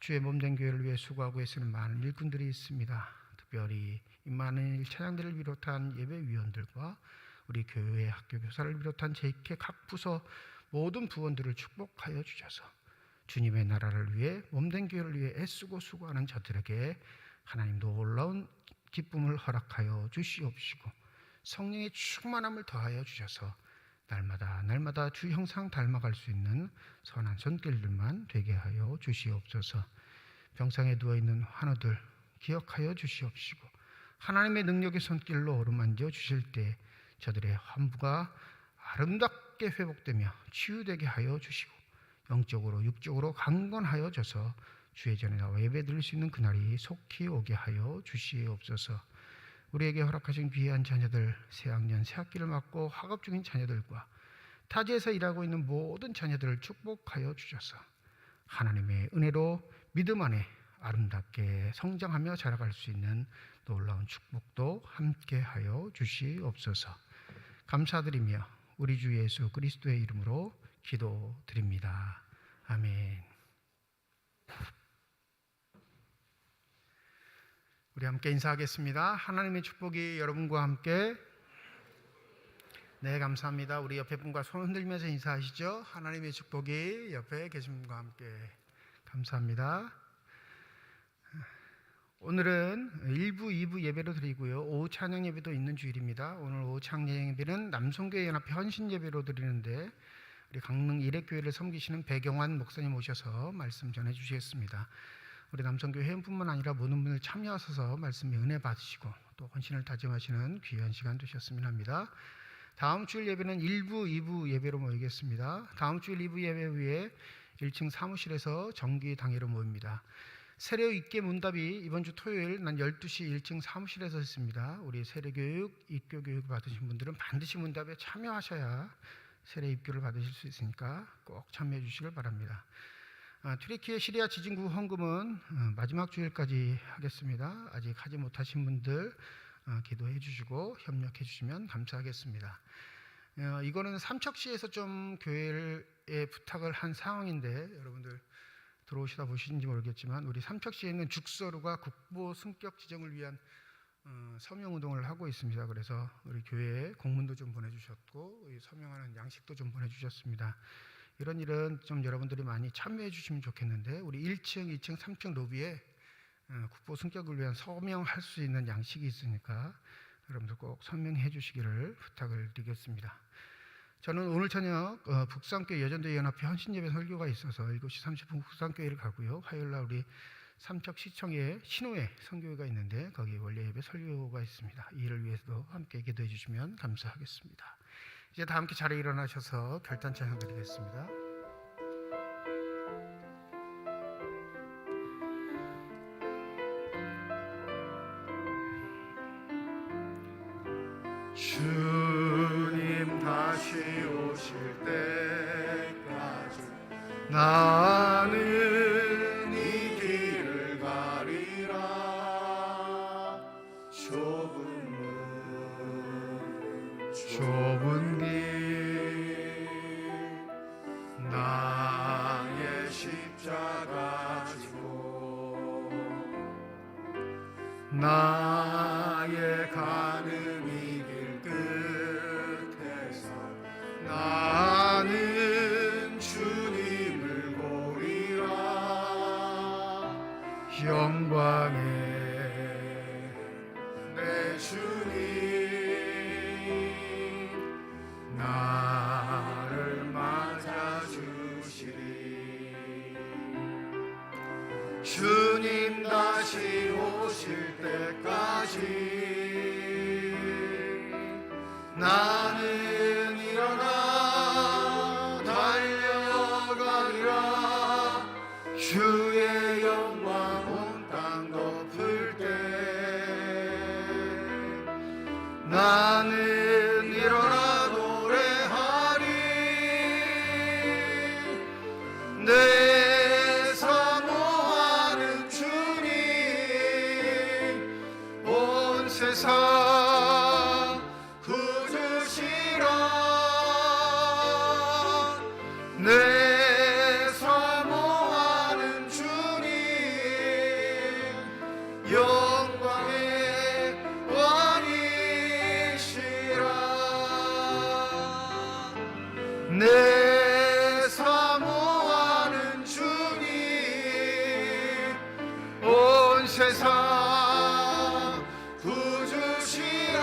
주의 몸된 교회를 위해 수고하고 애쓰는 많은 일꾼들이 있습니다. 특별히 이 많은 찬양들을 비롯한 예배위원들과 우리 교회 학교 교사를 비롯한 제2회 각 부서 모든 부원들을 축복하여 주셔서 주님의 나라를 위해 몸된 교회를 위해 애쓰고 수고하는 저들에게 하나님 놀라운 기쁨을 허락하여 주시옵시고 성령의 충만함을 더하여 주셔서 날마다 주 형상 닮아갈 수 있는 선한 손길들만 되게 하여 주시옵소서. 병상에 누워있는 환우들 기억하여 주시옵시고 하나님의 능력의 손길로 어루만져 주실 때 저들의 환부가 아름답게 회복되며 치유되게 하여 주시고 영적으로 육적으로 강건하여 져서 주의 전에 나와 예배 드릴 수 있는 그날이 속히 오게 하여 주시옵소서. 우리에게 허락하신 귀한 자녀들 새학년 새학기를 맞고 학업 중인 자녀들과 타지에서 일하고 있는 모든 자녀들을 축복하여 주셔서 하나님의 은혜로 믿음 안에 아름답게 성장하며 자라갈 수 있는 놀라운 축복도 함께하여 주시옵소서. 감사드리며 우리 주 예수 그리스도의 이름으로 기도드립니다. 아멘. 우리 함께 인사하겠습니다. 하나님의 축복이 여러분과 함께 네, 감사합니다. 우리 옆에 분과 손 흔들면서 인사하시죠. 하나님의 축복이 옆에 계신 분과 함께. 감사합니다. 오늘은 1부, 2부 예배로 드리고요. 오후 찬양 예배도 있는 주일입니다. 오늘 오후 찬양 예배는 남성교회 연합회 헌신 예배로 드리는데 우리 강릉 일회교회를 섬기시는 배경환 목사님 오셔서 말씀 전해 주시겠습니다. 우리 남성교회 회원뿐만 아니라 모든 분들 참여하셔서 말씀에 은혜 받으시고 또 헌신을 다짐하시는 귀한 시간 되셨으면 합니다. 다음 주일 예배는 1부, 2부 예배로 모이겠습니다. 다음 주일 2부 예배 후에 1층 사무실에서 정기 당회로 모입니다. 세례 입계 문답이 이번 주 토요일 난 12시 1층 사무실에서 있습니다. 우리 세례교육, 입교교육 받으신 분들은 반드시 문답에 참여하셔야 세례 입교를 받으실 수 있으니까 꼭 참여해 주시길 바랍니다. 튀르키예 시리아 지진구 헌금은 마지막 주일까지 하겠습니다. 아직 하지 못하신 분들 기도해 주시고 협력해 주시면 감사하겠습니다. 이거는 삼척시에서 좀 교회에 부탁을 한 상황인데 여러분들 들어오시다 보시는지 모르겠지만 우리 삼척시에 있는 죽서루가 국보 승격 지정을 위한 서명운동을 하고 있습니다. 그래서 우리 교회에 공문도 좀 보내주셨고 서명하는 양식도 좀 보내주셨습니다. 이런 일은 좀 여러분들이 많이 참여해 주시면 좋겠는데 우리 1층, 2층, 3층 로비에 국보 승격을 위한 서명할 수 있는 양식이 있으니까 여러분들 꼭 서명해 주시기를 부탁을 드리겠습니다. 저는 오늘 저녁 북산교회 여전도회 연합회 헌신예배 설교가 있어서 7시 30분 북산교회를 가고요. 화요일날 우리 삼척시청에 신호회 선교회가 있는데 거기 원래 예배 설교가 있습니다. 이 일을 위해서도 함께 기도해 주시면 감사하겠습니다. 이제 다 함께 자리에 일어나셔서 결단 찬양 드리겠습니다. 주님 다시 오실 때까지 나는 이 길을 가리라. 좁은 길 나의 십자가 지고 나의 가는 이 길 끝에서 나는 주님을 보리라. 영광의 내 주님 나를 맞아주시리. 주님 다시 오실 때까지 나는 일어나 달려가리라. 주의 영광 온 땅 덮을 때 나는 일어나 노래하리. 내 사모하는 주님 온 세상 내 사모하는 주님 영광의 왕이시라. 내 사모하는 주님 온 세상 구주시라.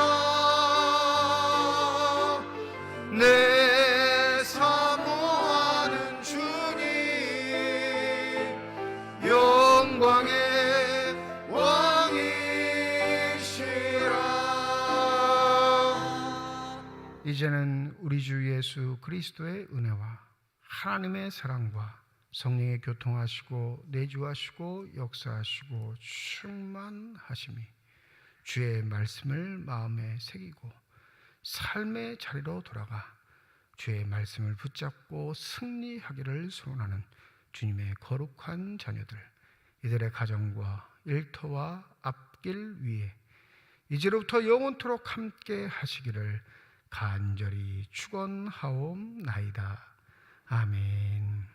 내 사모하는 주님 영광의 왕이시라. 이제는 우리 주 예수 그리스도의 은혜와 하나님의 사랑과 성령의 교통하시고 내주하시고 역사하시고 충만하심이 주의 말씀을 마음에 새기고 삶의 자리로 돌아가 주의 말씀을 붙잡고 승리하기를 소원하는 주님의 거룩한 자녀들, 이들의 가정과 일터와 앞길 위에 이제로부터 영원토록 함께 하시기를 간절히 축원하옵나이다. 아멘.